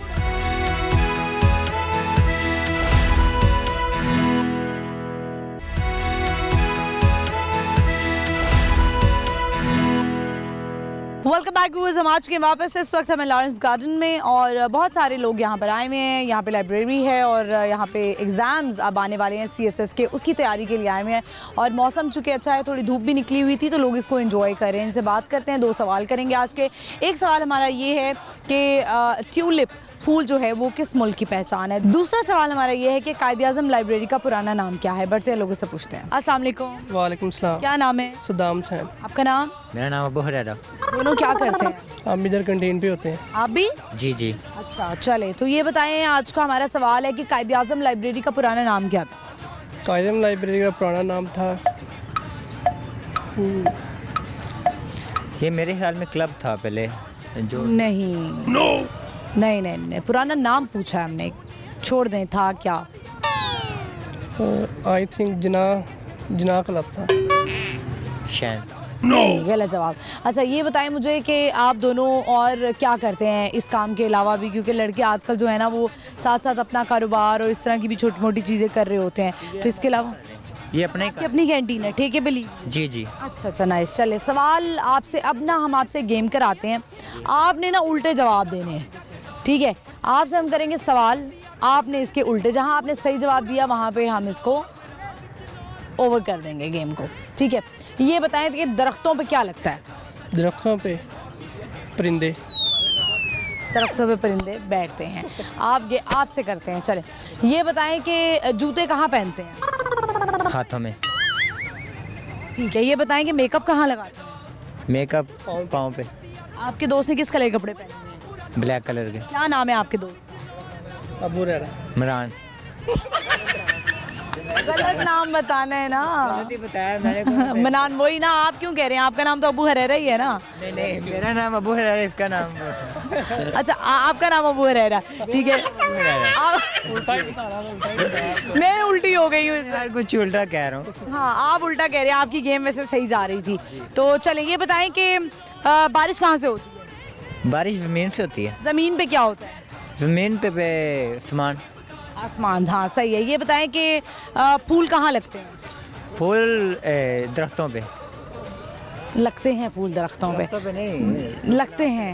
Welcome back viewers, हम आ चुके हैं वापस। इस वक्त हमें लॉरेंस गार्डन में और बहुत सारे लोग यहाँ पर आए हुए हैं। यहाँ पे लाइब्रेरी है और यहाँ पे एग्ज़ाम्स अब आने वाले हैं CSS के, उसकी तैयारी के लिए आए हुए हैं। और मौसम चूँकि अच्छा है, थोड़ी धूप भी निकली हुई थी, तो लोग इसको एंजॉय कर रहे हैं। इनसे बात करते हैं, 2 सवाल करेंगे आज के। एक सवाल हमारा ये है कि ट्यूलिप फूल जो है वो किस मुल्क की पहचान है? दूसरा सवाल हमारा ये है कि कायद-ए-आज़म लाइब्रेरी का पुराना नाम क्या है? बढ़ते हैं, लोगों से पूछते हैं। अस्सलाम वालेकुम। वालेकुम सलाम। क्या नाम है? सद्दाम हुसैन। आपका नाम? मेरा नाम अबू हुरैरा। दोनों क्या करते हैं? हम इधर कैंटीन पे होते हैं। आप भी? जी जी। अच्छा, चले तो ये बताएं, आज का हमारा सवाल है कि कायद-ए-आज़म लाइब्रेरी का पुराना नाम क्या था? कायद-ए-आज़म लाइब्रेरी का पुराना नाम था, ये मेरे ख्याल में क्लब था पहले जो। नहीं नहीं नहीं नहीं, पुराना नाम पूछा है हमने, छोड़ दें, था क्या? आई थिंक जिना क्लब था। शैन। नहीं, गलत जवाब। अच्छा ये बताएं मुझे कि आप दोनों और क्या करते हैं इस काम के अलावा भी, क्योंकि लड़के आजकल जो है ना वो साथ साथ अपना कारोबार और इस तरह की भी छोटी मोटी चीज़ें कर रहे होते हैं, तो इसके अलावा ये अपने आपकी अपनी कैंटीन है, ठीक है बिली? जी जी। अच्छा नाइस। चले सवाल आपसे, अब ना हम आपसे गेम कराते हैं, आपने ना उल्टे जवाब देने हैं, ठीक है? आपसे हम करेंगे सवाल, आपने इसके उल्टे, जहां आपने सही जवाब दिया वहां पे हम इसको ओवर कर देंगे गेम को, ठीक है? ये बताएं कि दरख्तों पे क्या लगता है? दरख्तों पे परिंदे। दरख्तों पे परिंदे बैठते हैं। आपसे करते हैं, चले ये बताएं कि जूते कहाँ पहनते हैं? हाथों में। ठीक है, ये बताएं कि मेकअप कहाँ लगाते हैं? मेकअप पाँव पे। आपके दोस्त ने किस कलर के कपड़े पहने हुए हैं? ब्लैक कलर के। क्या नाम है आपके दोस्त? अबू रेरा। इमरान। गलत नाम बताना है ना। बताया मैंने। मनान, वही ना, आप क्यों कह रहे हैं? आपका नाम तो अबू हरेरा ही है ना? नहीं नहीं, मेरा नाम अबू है, इसका नाम। अच्छा आपका नाम अबू हरेरा, ठीक है। मैं उल्टी हो गई हूँ इस बार। यार कुछ उल्टा कह रहा हूँ। हाँ आप उल्टा कह रहे हैं, आपकी गेम वैसे सही जा रही थी। तो चलें ये बताएं कि बारिश कहाँ से होती है? बारिश ज़मीन से होती है। ज़मीन पे क्या होता है? ज़मीन पे आसमान। आसमान, हाँ सही है। ये बताएं कि फूल कहाँ लगते हैं? फूल दरख्तों पे। लगते हैं फूल दरख्तों पे? दरख्तों पे नहीं, लगते हैं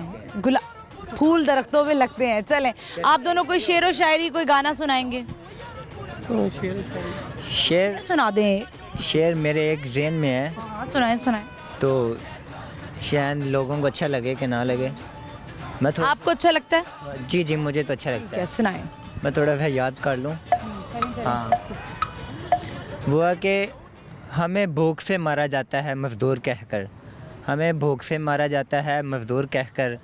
फूल दरख्तों पे लगते हैं। चलें आप दोनों कोई शेर व शायरी, कोई गाना सुनाएंगे? शेर। सुना दें। शेर मेरे एक ज़हन में है, हाँ सुनाएं सुनाएं। तो शायद लोगों को अच्छा लगे कि ना लगे। मैं थोड़ा, आपको अच्छा लगता है? जी जी मुझे तो अच्छा लगता क्या है। सुनाएं। मैं थोड़ा सा याद कर लूँ। हाँ, वो है कि हमें भूख से मारा जाता है मज़दूर कहकर, हमें भूख से मारा जाता है मज़दूर कहकर,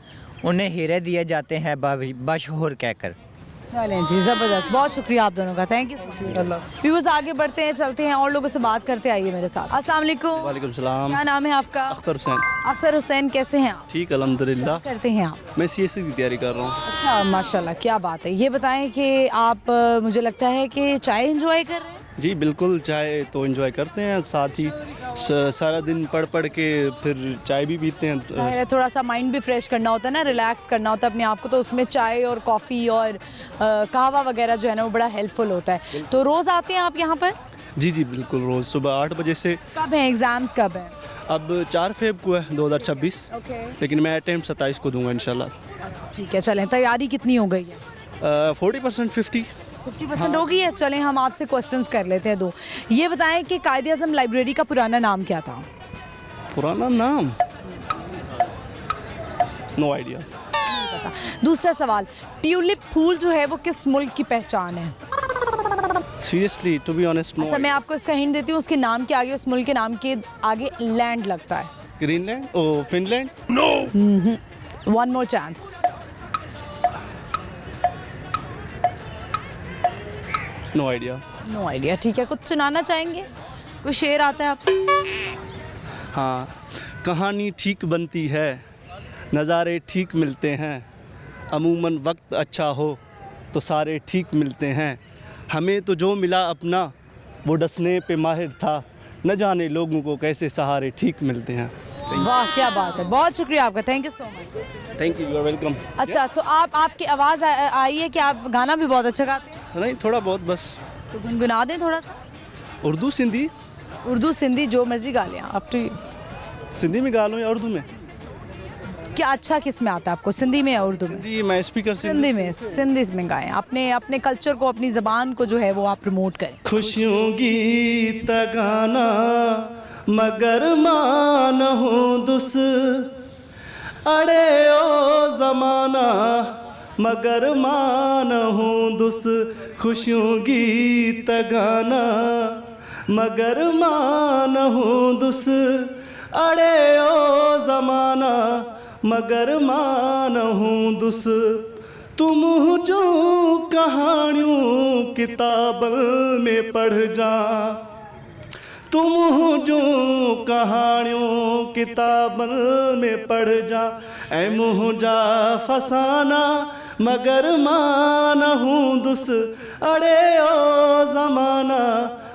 उन्हें हीरे दिए जाते हैं बशहूर कहकर। चलें जी, ज़बरदस्त, बहुत शुक्रिया आप दोनों का, thank you so much. Viewers आगे बढ़ते हैं, चलते हैं और लोगों से बात करते, आइए मेरे साथ। अस्सलाम वालेकुम। वालेकुम सलाम। क्या नाम है आपका? अख्तर हुसैन। अख्तर हुसैन, कैसे हैं आप? ठीक अल्हम्दुलिल्लाह। क्या करते हैं आप? मैं सीएससी की तैयारी कर रहा हूँ। अच्छा माशाल्लाह, क्या बात है। ये बताएं कि आप मुझे लगता है कि चाय एंजॉय कर रहे हैं? जी बिल्कुल, चाय तो एंजॉय करते हैं, साथ ही सारा दिन पढ़ पढ़ के फिर चाय भी पीते हैं। जाहिर है थोड़ा सा माइंड भी फ्रेश करना होता है ना, रिलैक्स करना होता है अपने आप को, तो उसमें चाय और कॉफ़ी और कहवा वगैरह जो है ना वो बड़ा हेल्पफुल होता है। तो रोज़ आते हैं आप यहाँ पर? जी जी बिल्कुल, रोज़ सुबह 8 बजे से। कब है एग्ज़ाम्स, कब है? अब 4 फेब को है 2026, लेकिन मैं अटेम्प्ट 27 को दूंगा इंशाल्लाह। ठीक है, चलें तैयारी कितनी हो गई है? 40% 50% हो गई है। चलें हम आपसे क्वेश्चंस कर लेते हैं दो। ये बताएं कि कायदे-ए-आज़म लाइब्रेरी का पुराना नाम क्या था? पुराना नाम नो आइडिया। दूसरा सवाल, ट्यूलिप फूल जो है वो किस मुल्क की पहचान है? Seriously to be honest no. अच्छा मैं आपको इसका हिंट देती हूँ, उसके नाम के आगे, उस मुल्क के नाम के आगे लैंड लगता है। Greenland? Oh Finland? No. One more chance. No idea. No idea, ठीक है। कुछ सुनाना चाहेंगे? कोई शेर आता है आपको? हाँ, कहानी ठीक बनती है, नज़ारे ठीक मिलते हैं, अमूमन वक्त अच्छा हो तो सारे ठीक मिलते हैं, हमें तो जो मिला अपना वो डसने पे माहिर था, न जाने लोगों को कैसे सहारे ठीक मिलते हैं। वाह क्या बात है, बहुत शुक्रिया आपका, thank you so much. Thank you, you are welcome. अच्छा तो आपकी आवाज़ आई है कि आप गाना भी बहुत अच्छा गाते हैं? नहीं, थोड़ा बहुत बस। तो गुनगुना दें थोड़ा सा। उर्दू सिंधी? उर्दू सिंधी जो मर्जी गा लें आप। तो सिंधी में गा लो या उर्दू में? क्या अच्छा किस में आता है आपको, सिंधी में या उर्दू में? सिंधी मैं स्पीकर सिंधी में गाएं, अपने कल्चर को, अपनी ज़बान को जो है वो आप प्रमोट करें। खुशियों गीत गाना मगर मान हूँ दुस, अड़े ओ ज़माना मगर मान हूँ दुस, खुशियों गीत गाना मगर मान हूँ दुस, अड़े ओ ज़माना मगर मान हूँ दुस, तुम जो कहानियों किताबन में पढ़ जा, तुम जो कहानियों किताबन में पढ़ जा, ऐ मुझा फसाना मगर मान हूँ दुस, अड़े ओ ज़माना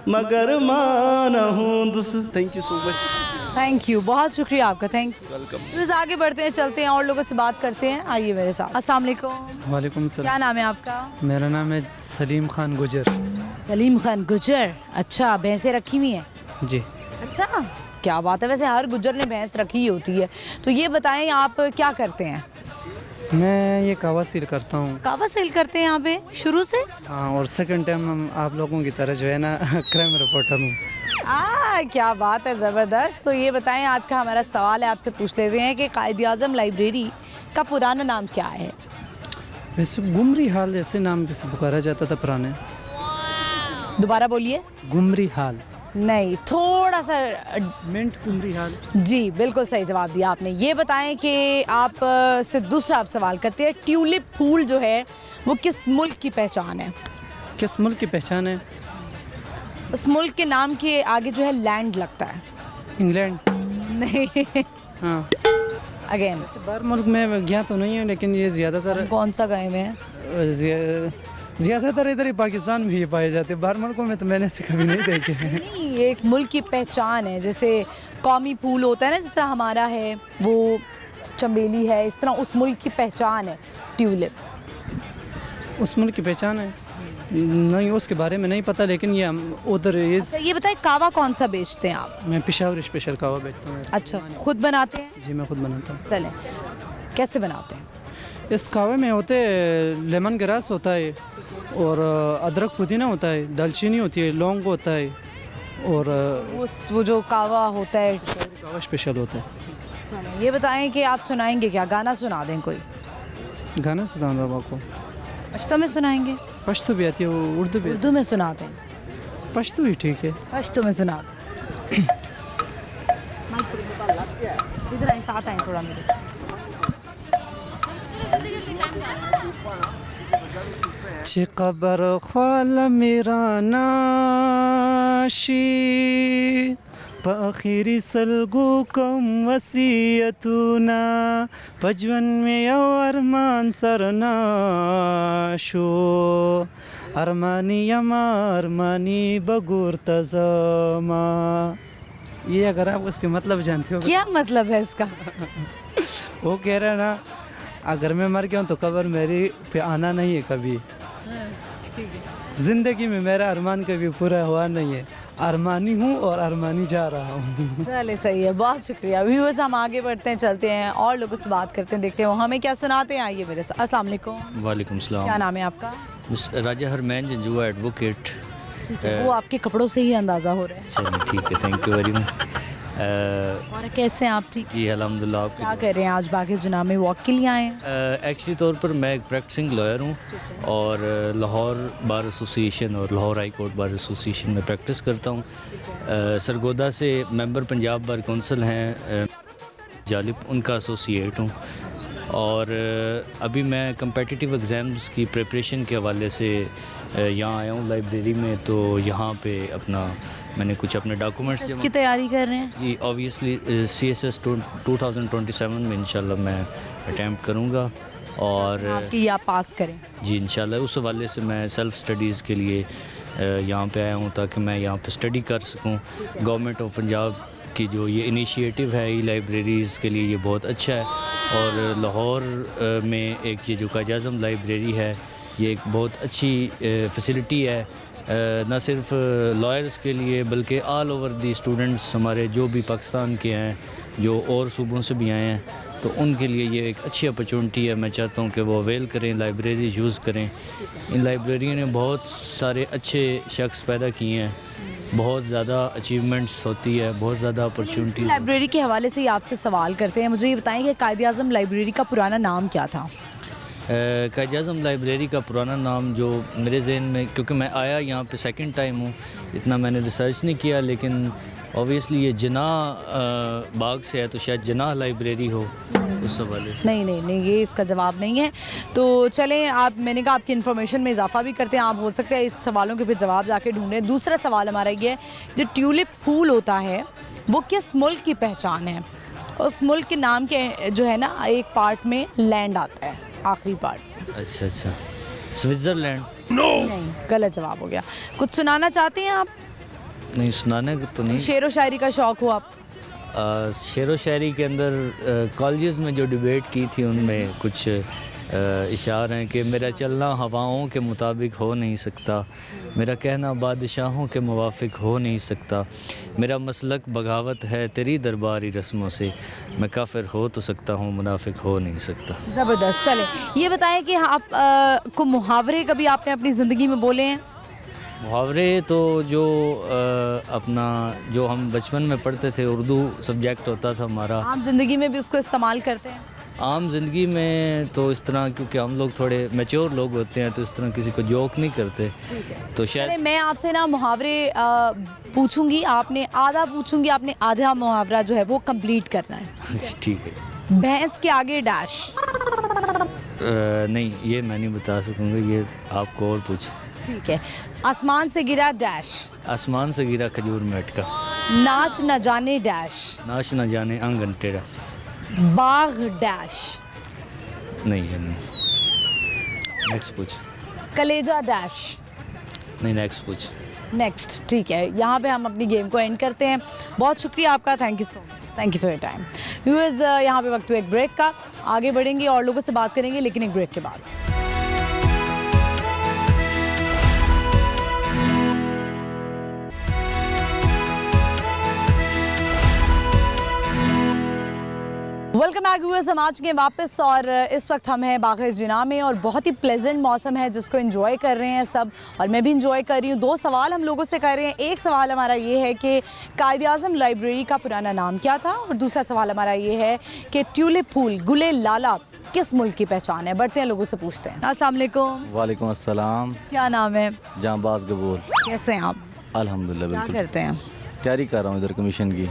मगर मान हूँ दुस। Thank you so much. Thank you, बहुत शुक्रिया आपका, थैंक यू। वेलकम। बस आगे बढ़ते हैं, चलते हैं और लोगों से बात करते हैं। आइए मेरे साथ। अस्सलाम वालेकुम। वालेकुम क्या नाम है आपका? मेरा नाम है सलीम खान गुजर। सलीम खान गुजर। अच्छा, भैंसें रखी हुई हैं? जी। अच्छा, क्या बात है। वैसे हर गुजर ने भैंस रखी ही होती है। तो ये बताएं, आप क्या करते हैं? मैं ये कावा सील करता हूँ। कावा सेल करते हैं यहाँ पे शुरू से? हाँ, और सेकंड टाइम हम आप लोगों की तरह जो है ना क्राइम रिपोर्टर हूँ। क्या बात है, ज़बरदस्त। तो ये बताएं, आज का हमारा सवाल है, आपसे पूछ लेते हैं कि कायद-ए-आज़म लाइब्रेरी का पुराना नाम क्या है? वैसे गुमरी हाल ऐसे नाम से पुकारा जाता था पुराने। दोबारा बोलिए। गुमरी हाल नहीं, थोड़ा सा। मिंट गुमरी हाल। जी, बिल्कुल सही जवाब दिया आपने। ये बताएं कि आप से दूसरा आप सवाल करते हैं, ट्यूलिप फूल जो है वो किस मुल्क की पहचान है? किस मुल्क की पहचान है? उस मुल्क के नाम के आगे जो है लैंड लगता है। इंग्लैंड। नहीं। हाँ। अगेन, बाहर मुल्क में गया तो नहीं है, लेकिन ये ज़्यादातर कौन सा गए में है? ज़्यादातर इधर ही पाकिस्तान में ये पाए जाते हैं। बाहर मुल्कों में तो मैंने से कभी नहीं देखे हैं। नहीं, ये एक मुल्क की पहचान है। जैसे कौमी फूल होता है ना, जिस तरह हमारा है वो चमेली है, इस तरह उस मुल्क की पहचान है ट्यूलिप। उस मुल्क की पहचान है? नहीं, उसके बारे में नहीं पता, लेकिन ये हम उधर अच्छा, ये बताएं, कावा कौन सा बेचते हैं आप? मैं पेशावर स्पेशल कावा बेचता हूँ। अच्छा, खुद बनाते हैं? जी, मैं खुद बनाता हूँ। चलें, कैसे बनाते हैं? इस कावे में होते लेमन ग्रास होता है, और अदरक पुदीना होता है, दालचीनी होती है, लौंग होता है, और वो जो कावा होता है कावा स्पेशल होता है। चलें, ये बताएं कि आप सुनाएंगे क्या? गाना सुना दें कोई। गाना सुनाऊँ बाबा को? पश्तो में सुनाएंगे? पश्तो भी आती है, वो उर्दू भी। उर्दू में सुना दें। पश्तो ही ठीक है। पश्तो में सुना दें। इधर आए, साथ आए थोड़ा मेरे। ची कबर ख्वाल मेरा नाशी आखिरी सलगो कम वसीयतुना पजवन में अरमान सरनाशो अरमानी यमा अरमानी बगुर तजमा। ये अगर आप उसके मतलब जानते हो। क्या मतलब है इसका? वो कह रहा है ना, अगर मैं मर गया हूँ तो कब्र मेरी पे आना नहीं है कभी। जिंदगी में मेरा अरमान कभी पूरा हुआ नहीं है। अरमानी हूँ और अरमानी जा रहा हूँ। चले, सही है, बहुत शुक्रिया। व्यूअर्स, हम आगे बढ़ते हैं, चलते हैं और लोगों से बात करते हैं, देखते हैं वो हमें क्या सुनाते हैं। आइए मेरे साथ। अस्सलाम वालेकुम। वालेकुम सलाम। क्या नाम है आपका? राजा हरमैन जंजुआ एडवोकेट। ठीक है, वो आपके कपड़ों से ही अंदाज़ा हो रहा है। चलिए ठीक है, थैंक यू वेरी मच। और कैसे हैं आप? ठीक जी अल्हम्दुलिल्लाह। आप क्या कर रहे हैं? आज बाग़े जुनाह में वॉक के लिए आए हैं? एक्चुअली तौर पर मैं एक प्रैक्टिसिंग लॉयर हूँ और लाहौर बार एसोसिएशन और Lahore high court bar association में प्रैक्टिस करता हूँ। सरगोदा से मेंबर पंजाब बार कौंसिल हैं जालिब, उनका एसोसिएट हूँ। और अभी मैं कम्पिटिटिव एग्ज़ाम्स की प्रिपरेशन के हवाले से यहाँ आया हूँ लाइब्रेरी में। तो यहाँ पे अपना मैंने कुछ अपने डॉक्यूमेंट्स इसकी तैयारी कर रहे हैं? जी ऑब्वियसली CSS 2027 में इंशाल्लाह मैं अटैम्प्ट करूँगा और कि आप पास करें। जी इंशाल्लाह। उस हवाले से मैं सेल्फ़ स्टडीज़ के लिए यहाँ पे आया हूँ ताकि मैं यहाँ पे स्टडी कर सकूँ। गवर्नमेंट ऑफ पंजाब की जो ये इनिशिएटिव है ई लाइब्रेरीज़ के लिए, ये बहुत अच्छा है। और लाहौर में एक ये जो कायद-ए-आज़म लाइब्रेरी है, ये एक बहुत अच्छी फैसिलिटी है, न सिर्फ लॉयर्स के लिए बल्कि ऑल ओवर दी स्टूडेंट्स हमारे जो भी पाकिस्तान के हैं, जो और सूबों से भी आए हैं, तो उनके लिए ये एक अच्छी अपॉर्चुनिटी है। मैं चाहता हूँ कि वो अवेल करें, लाइब्रेरी यूज़ करें। इन लाइब्रेरियों ने बहुत सारे अच्छे शख्स पैदा किए हैं, बहुत ज़्यादा अचीवमेंट्स होती है, बहुत ज़्यादा अपॉर्चुनिटी। लाइब्रेरी के हवाले से ही आपसे सवाल करते हैं, मुझे ये बताएं कि कायद-ए-आज़म लाइब्रेरी का पुराना नाम क्या था? कायद-ए-आज़म लाइब्रेरी का पुराना नाम जो मेरे जहन में, क्योंकि मैं आया यहाँ पे सेकंड टाइम हूँ, इतना मैंने रिसर्च नहीं किया, लेकिन ऑब्वियसली ये जनाह बाग से है तो शायद जनाह लाइब्रेरी हो उस हवाले से। नहीं, ये इसका जवाब नहीं है। तो चलें, आप, मैंने कहा आपकी इन्फॉर्मेशन में इजाफा भी करते हैं, आप हो सकता है इस सवालों के फिर जवाब जाके ढूंढें। दूसरा सवाल हमारा ये है, जो ट्यूलिप फूल होता है वो किस मुल्क की पहचान है? उस मुल्क के नाम के जो है ना, एक पार्ट में लैंड आता है, आखिरी पार्ट। अच्छा, स्विट्ज़रलैंड। नहीं, गलत जवाब हो गया। कुछ सुनाना चाहते हैं आप? नहीं, सुनाने को तो नहीं। शेरो शायरी का शौक़ हो आप? शेर व शायरी के अंदर कॉलेजेस में जो डिबेट की थी उनमें कुछ इशार हैं कि मेरा चलना हवाओं के मुताबिक हो नहीं सकता, मेरा कहना बादशाहों के मुवाफिक हो नहीं सकता, मेरा मसलक बगावत है तेरी दरबारी रस्मों से, मैं काफिर हो तो सकता हूँ मुनाफिक हो नहीं सकता। ज़बरदस्त। चले ये बताएं कि आप को मुहावरे कभी आपने अपनी ज़िंदगी में बोले हैं? मुहावरे तो जो अपना जो हम बचपन में पढ़ते थे, उर्दू सब्जेक्ट होता था हमारा। आम ज़िंदगी में भी उसको इस्तेमाल करते हैं? आम ज़िंदगी में तो इस तरह, क्योंकि हम लोग थोड़े मैच्योर लोग होते हैं तो इस तरह किसी को जोक नहीं करते, तो शायद। चले मैं आपसे ना मुहावरे पूछूंगी, आपने आधा पूछूंगी, आपने आधा मुहावरा जो है वो कंप्लीट करना है। ठीक है। भैंस के आगे डैश। नहीं, ये मैं नहीं बता सकूँगा, ये आपको और पूछ। ठीक है। आसमान से गिरा डैश। आसमान से गिरा खजूर में अटका। नाच न जाने डैश। नाच न जाने आंगन टेढ़ा। बाग डैश। नहीं है, नहीं। नेक्स्ट पूछ। कलेजा डैश। नहीं, नेक्स्ट पूछ। नेक्स्ट। ठीक है, यहाँ पे हम अपनी गेम को एंड करते हैं। बहुत शुक्रिया आपका, thank you so much, thank you for your time. Viewers, यहाँ पे वक्त हुआ एक ब्रेक का, आगे बढ़ेंगे और लोगों से बात करेंगे, लेकिन एक ब्रेक के बाद। वेलकम बैक व्यूअर्स, हम आ चुके हैं वापस और इस वक्त हम हैं बाग़ जिना में और बहुत ही प्लेजेंट मौसम है जिसको एंजॉय कर रहे हैं सब, और मैं भी एंजॉय कर रही हूँ। दो सवाल हम लोगों से कर रहे हैं। एक सवाल हमारा ये है कि कायद-ए-आज़म लाइब्रेरी का पुराना नाम क्या था, और दूसरा सवाल हमारा ये है कि ट्यूलिप फूल गुले लाला किस मुल्क की पहचान है। बढ़ते हैं, लोगों से पूछते हैं। अस्सलाम वालेकुम। वालेकुम अस्सलाम। क्या नाम है? जांबाज गबूल। कैसे हैं आप? अल्हम्दुलिल्लाह, क्या बिल्कुल। करते हैं? तैयारी कर रहा हूँ इधर कमीशन की।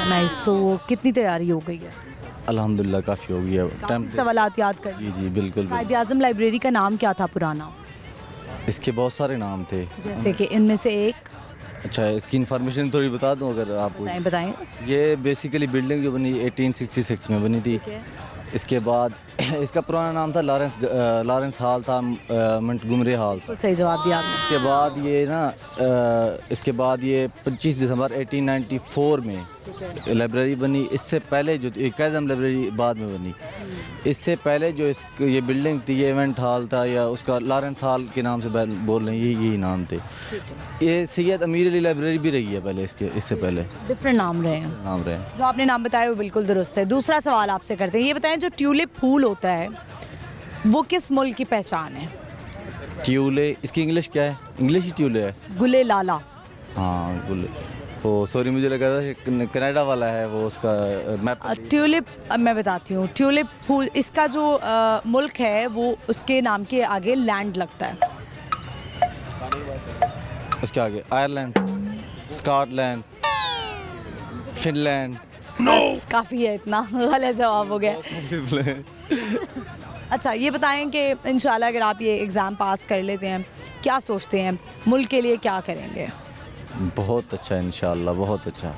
नाइस। तो कितनी तैयारी हो गई है? अल्हम्दुलिल्लाह काफ़ी हो गया। टाइम सवालात याद कर। जी जी बिल्कुल। कायद-ए-आज़म लाइब्रेरी का नाम क्या था पुराना? इसके बहुत सारे नाम थे, जैसे कि इनमें से एक। अच्छा, इसकी इन्फॉर्मेशन थोड़ी बता दूं अगर आप। बताएं। ये बेसिकली बिल्डिंग जो बनी 1866 में बनी थी। इसके बाद इसका पुराना नाम था लॉरेंस हॉल था, मंटगोमरी हॉल। तो सही जवाब दिया आपने। इसके बाद ये ना इसके बाद ये 25 दिसंबर 1894 में लाइब्रेरी बनी। इससे पहले जो कायद-ए-आज़म लाइब्रेरी बाद में बनी, इससे पहले जो ये बिल्डिंग थी ये इवेंट हॉल था, या उसका लॉरेंस हॉल के नाम से बोल रहे हैं, यही नाम थे। ये सैयद अमीर अली लाइब्रेरी भी रही है पहले, इससे पहले डिफरेंट नाम रहे हैं। जो आपने नाम बताया वो बिल्कुल दुरुस्त है। दूसरा सवाल आपसे करते हैं, ये बताएं जो ट्यूलिप फूल होता है वो किस मुल्क की पहचान है? ट्यूले, इसकी इंग्लिश क्या है? इंग्लिश ही ट्यूले है। गुले लाला। हाँ गुले। ओ सॉरी, मुझे लगा था कनाडा वाला है वो, उसका मैप। ट्यूलिप, मैं बताती हूँ। ट्यूलिप फूल, इसका जो मुल्क है वो उसके नाम के आगे लैंड लगता है। उसके आगे आयरलैंड, स्कॉटलैंड, फिनलैंड। बस काफ़ी है इतना। गलत जवाब हो गया। अच्छा, ये बताएं कि इंशाल्लाह अगर आप ये एग्ज़ाम पास कर लेते हैं, क्या सोचते हैं मुल्क के लिए क्या करेंगे? बहुत अच्छा इंशाल्लाह, बहुत अच्छा।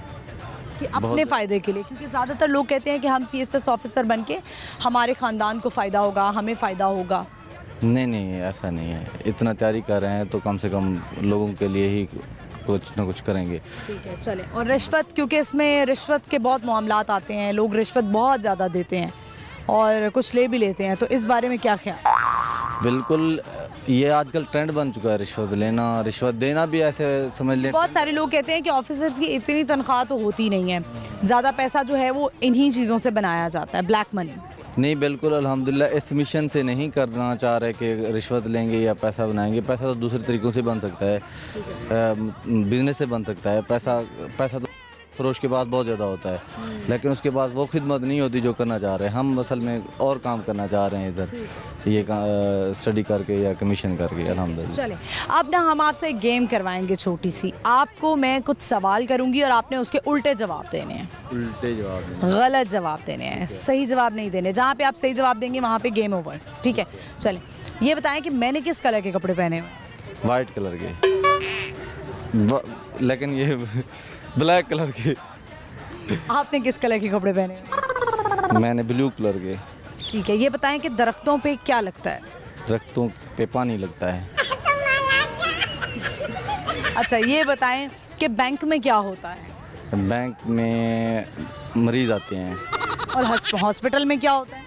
कि अपने फ़ायदे के लिए, क्योंकि ज़्यादातर लोग कहते हैं कि हम CSS ऑफिसर बन के हमारे ख़ानदान को फ़ायदा होगा, हमें फ़ायदा होगा। नहीं नहीं, ऐसा नहीं है। इतना तैयारी कर रहे हैं तो कम से कम लोगों के लिए ही कुछ ना कुछ करेंगे। ठीक है, चलें। और रिश्वत, क्योंकि इसमें रिश्वत के बहुत मामलात आते हैं, लोग रिश्वत बहुत ज़्यादा देते हैं और कुछ ले भी लेते हैं, तो इस बारे में क्या ख्याल? बिल्कुल, ये आजकल ट्रेंड बन चुका है रिश्वत लेना, रिश्वत देना भी, ऐसे समझ लें। बहुत सारे लोग कहते हैं कि ऑफिसर्स की इतनी तनख्वाह तो होती नहीं है, ज़्यादा पैसा जो है वो इन्हीं चीज़ों से बनाया जाता है, ब्लैक मनी। नहीं, बिल्कुल अल्हम्दुलिल्लाह इस मिशन से नहीं करना चाह रहे कि रिश्वत लेंगे या पैसा बनाएंगे। पैसा तो दूसरे तरीक़ों से बन सकता है, बिजनेस से बन सकता है। पैसा तो फ़रोश के पास बहुत ज़्यादा होता है, लेकिन उसके पास वो खिदमत नहीं होती जो करना चाह रहे हैं। हम असल में और काम करना चाह रहे हैं इधर, ये स्टडी करके या कमीशन करके। अल्हम्दुलिल्लाह। चले, अब ना हम आपसे एक गेम करवाएंगे छोटी सी। आपको मैं कुछ सवाल करूंगी और आपने उसके उल्टे जवाब देने हैं। उल्टे जवाब? गलत जवाब देने हैं, सही जवाब नहीं देने। जहाँ पे आप सही जवाब देंगे वहाँ पे गेम ओवर। ठीक है, चले। ये बताएं कि मैंने किस कलर के कपड़े पहने हुए? वाइट कलर के, लेकिन ये ब्लैक कलर के। आपने किस कलर के कपड़े पहने हुए? मैंने ब्लू कलर के। ठीक है, ये बताएं कि दरख्तों पे क्या लगता है? दरख्तों पे पानी लगता है। अच्छा, ये बताएं कि बैंक में क्या होता है? बैंक में मरीज़ आते हैं, और हॉस्पिटल में क्या होता है?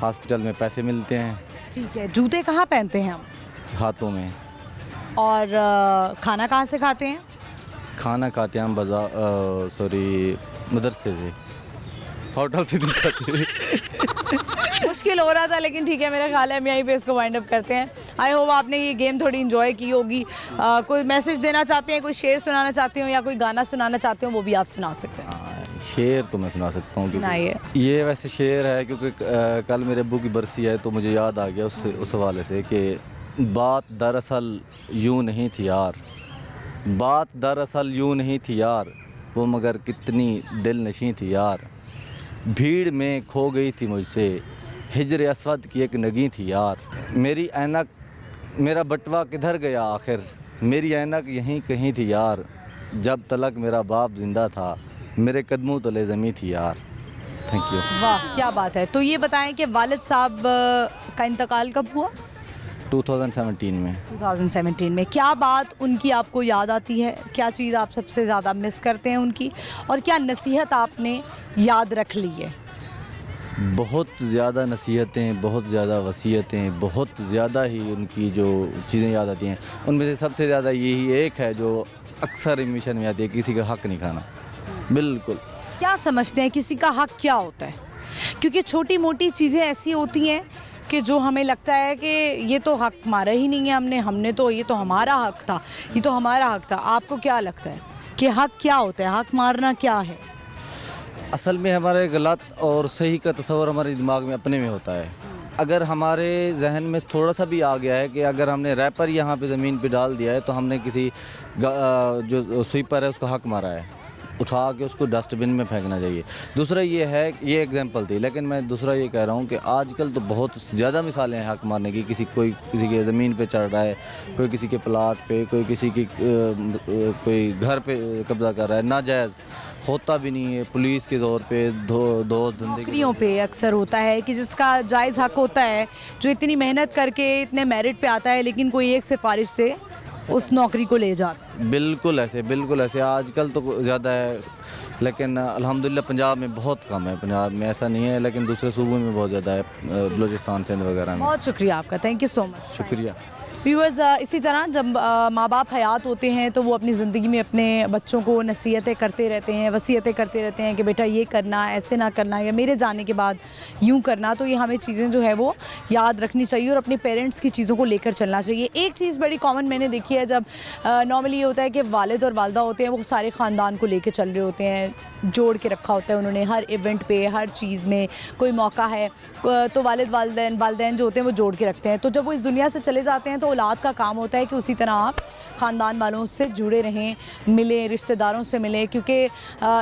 हॉस्पिटल में पैसे मिलते हैं, ठीक है। जूते कहाँ पहनते हैं हम? हाथों में। और खाना कहाँ से खाते हैं? खाना खाते हैं हम मदरसे से, होटल से नहीं खाते। मुश्किल हो रहा था, लेकिन ठीक है, मेरा ख्याल है हम यहीं पे इसको वाइंड अप करते हैं। आई होप आपने ये गेम थोड़ी इन्जॉय की होगी। कोई मैसेज देना चाहते हैं, कोई शेर सुनाना चाहते हो या कोई गाना सुनाना चाहते हो, वो भी आप सुना सकते हैं। शेर तो मैं सुना सकता हूँ, सुनाइए। क्योंकि ये वैसे शेर है क्योंकि कल मेरे अब्बू की बरसी है, तो मुझे याद आ गया उस हवाले से कि बात दरअसल यूँ नहीं थी यार, बात दरअसल यूँ नहीं थी यार, वो मगर कितनी दिल नशी थी यार, भीड़ में खो गई थी मुझसे, हिजर असवद की एक नगी थी यार, मेरी ऐनक मेरा बटवा किधर गया आखिर, मेरी ऐनक यहीं कहीं थी यार, जब तलक मेरा बाप जिंदा था, मेरे कदमों तले ज़मीं थी यार। Thank you. वाह, क्या बात है। तो ये बताएं कि वालिद साहब का इंतकाल कब हुआ? 2017 में। 2017 में। क्या बात उनकी आपको याद आती है? क्या चीज़ आप सबसे ज़्यादा मिस करते हैं उनकी, और क्या नसीहत आपने याद रख ली है? बहुत ज़्यादा नसीहतें, बहुत ज़्यादा वसीयतें, बहुत ज़्यादा ही उनकी जो चीज़ें याद आती हैं, उनमें से सबसे ज़्यादा यही एक है जो अक्सर मिशन में आती है, किसी का हक़ नहीं खाना। बिल्कुल। क्या समझते हैं किसी का हक़ क्या होता है? क्योंकि छोटी मोटी चीज़ें ऐसी होती हैं कि जो हमें लगता है कि ये तो हक़ मारा ही नहीं है हमने तो, ये तो हमारा हक़ था, ये तो हमारा हक़ था। आपको क्या लगता है कि हक़ क्या होता है? हक़ मारना क्या है? असल में हमारे गलत और सही का तस्वर हमारे दिमाग में अपने में होता है। अगर हमारे जहन में थोड़ा सा भी आ गया है कि अगर हमने रैपर यहाँ पे ज़मीन पे डाल दिया है तो हमने किसी जो स्वीपर है उसका हक़ मारा है, उठा के उसको डस्टबिन में फेंकना चाहिए। दूसरा ये है, ये एग्जांपल थी, लेकिन मैं दूसरा ये कह रहा हूँ कि आजकल तो बहुत ज़्यादा मिसालें हैं हक़ मारने की। कोई किसी के ज़मीन पे चढ़ रहा है, कोई किसी के प्लाट पे, कोई किसी की कोई घर पे कब्ज़ा कर रहा है, नाजायज़ होता भी नहीं है, पुलिस के दौर पे दो नौकरियों पे अक्सर होता है कि जिसका जायज़ हक़ होता है, जो इतनी मेहनत करके इतने मेरिट पे आता है, लेकिन कोई एक सिफारिश से उस नौकरी को ले जाता है। बिल्कुल ऐसे आजकल तो ज़्यादा है, लेकिन अल्हम्दुलिल्लाह पंजाब में बहुत कम है। पंजाब में ऐसा नहीं है, लेकिन दूसरे सूबों में बहुत ज़्यादा है, बलूचिस्तान सिंध वगैरह में। बहुत शुक्रिया आपका, थैंक यू सो मच। शुक्रिया। व्यूअर्स, इसी तरह जब माँ बाप हयात होते हैं तो वो अपनी ज़िंदगी में अपने बच्चों को नसीहतें करते रहते हैं, वसीयतें करते रहते हैं कि बेटा ये करना, ऐसे ना करना, या मेरे जाने के बाद यूँ करना। तो ये हमें चीज़ें जो है वो याद रखनी चाहिए और अपने पेरेंट्स की चीज़ों को लेकर चलना चाहिए। एक चीज़ बड़ी कॉमन मैंने देखी है, जब नॉर्मली ये होता है कि वालिद और वालदा होते हैं, वो सारे ख़ानदान को लेकर चल रहे होते हैं, जोड़ के रखा होता है उन्होंने हर इवेंट पे, हर चीज़ में। कोई मौका है तो वालिदैन जो होते हैं वो जोड़ के रखते हैं। तो जब वो इस दुनिया से चले जाते हैं तो औलाद का काम होता है कि उसी तरह आप ख़ानदान वालों से जुड़े रहें, मिलें, रिश्तेदारों से मिलें, क्योंकि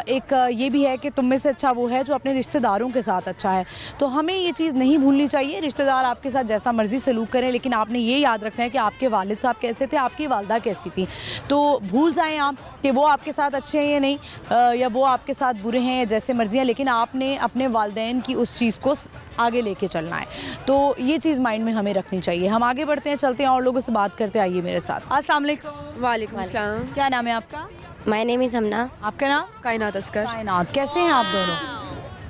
एक ये भी है कि तुम में से अच्छा वो है जो अपने रिश्तेदारों के साथ अच्छा है। तो हमें ये चीज़ नहीं भूलनी चाहिए। रिश्तेदार आपके साथ जैसा मर्ज़ी सलूक करें, लेकिन आपने ये याद रखना है कि आपके वालिद साहब कैसे थे, आपकी वालदा कैसी थी। तो भूल जाएँ आप कि वो आपके साथ अच्छे हैं या नहीं, या वो आपके साथ बुरे हैं या जैसे मर्ज़ी हैं, लेकिन आपने अपने वालिदैन की उस चीज़ को आगे लेके चलना है। तो ये चीज़ माइंड में हमें रखनी चाहिए। हम आगे बढ़ते हैं, चलते हैं और लोगों से बात करते हैं। आइए मेरे साथ। अस्सलाम वालेकुम। वालेकुम अस्सलाम। क्या नाम है आपका? माय नेम इज़ हमना। आपका नाम? कायनात अस्कर। कायनात, कैसे हैं आप दोनों?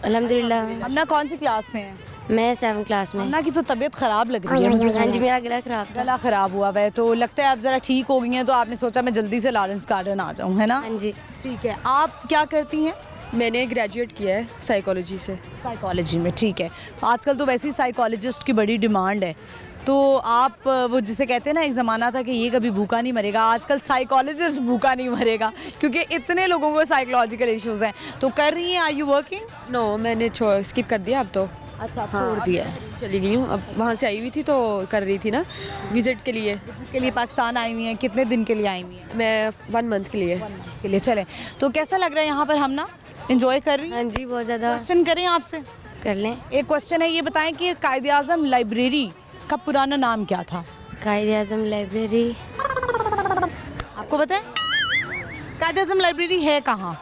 अल्हम्दुलिल्लाह। हमना कौन सी क्लास में है? मैं 7th क्लास में। हमना की तो तबीयत ख़राब लग रही है। हाँ जी, मेरा गला ख़राब था। गला ख़राब हुआ है, तो लगता है आप ज़रा ठीक हो गई हैं, तो आपने सोचा मैं जल्दी से लॉरेंस गार्डन आ जाऊँ, है ना? हाँ जी। ठीक है। आप क्या करती हैं? मैंने ग्रेजुएट किया है साइकोलॉजी से। साइकोलॉजी में, ठीक है। तो आजकल तो वैसे ही साइकोलॉजिस्ट की बड़ी डिमांड है। तो आप वो जिसे कहते हैं ना, एक ज़माना था कि ये कभी भूखा नहीं मरेगा, आजकल साइकोलॉजिस्ट भूखा नहीं मरेगा, क्योंकि इतने लोगों को साइकोलॉजिकल इश्यूज़ हैं। तो कर रही हैं? Are you working? नो, मैंने स्किप कर दिया अब तो। अच्छा, छोड़ दिया है। चली गई हूँ, अब वहाँ से आई हुई थी तो कर रही थी ना विज़िट के लिए पाकिस्तान आई हुई हैं। कितने दिन के लिए आई हुई हैं? मैं 1 मंथ के लिए। चले, तो कैसा लग रहा है यहाँ पर? हम ना एंजॉय कर रही हैं? हाँ जी, बहुत ज़्यादा। क्वेश्चन करें आपसे? कर लें। एक क्वेश्चन है, ये बताएं कि कायद-ए-आज़म लाइब्रेरी का पुराना नाम क्या था? कायद-ए-आज़म लाइब्रेरी आपको पता है? कायद-ए-आज़म लाइब्रेरी है कहाँ?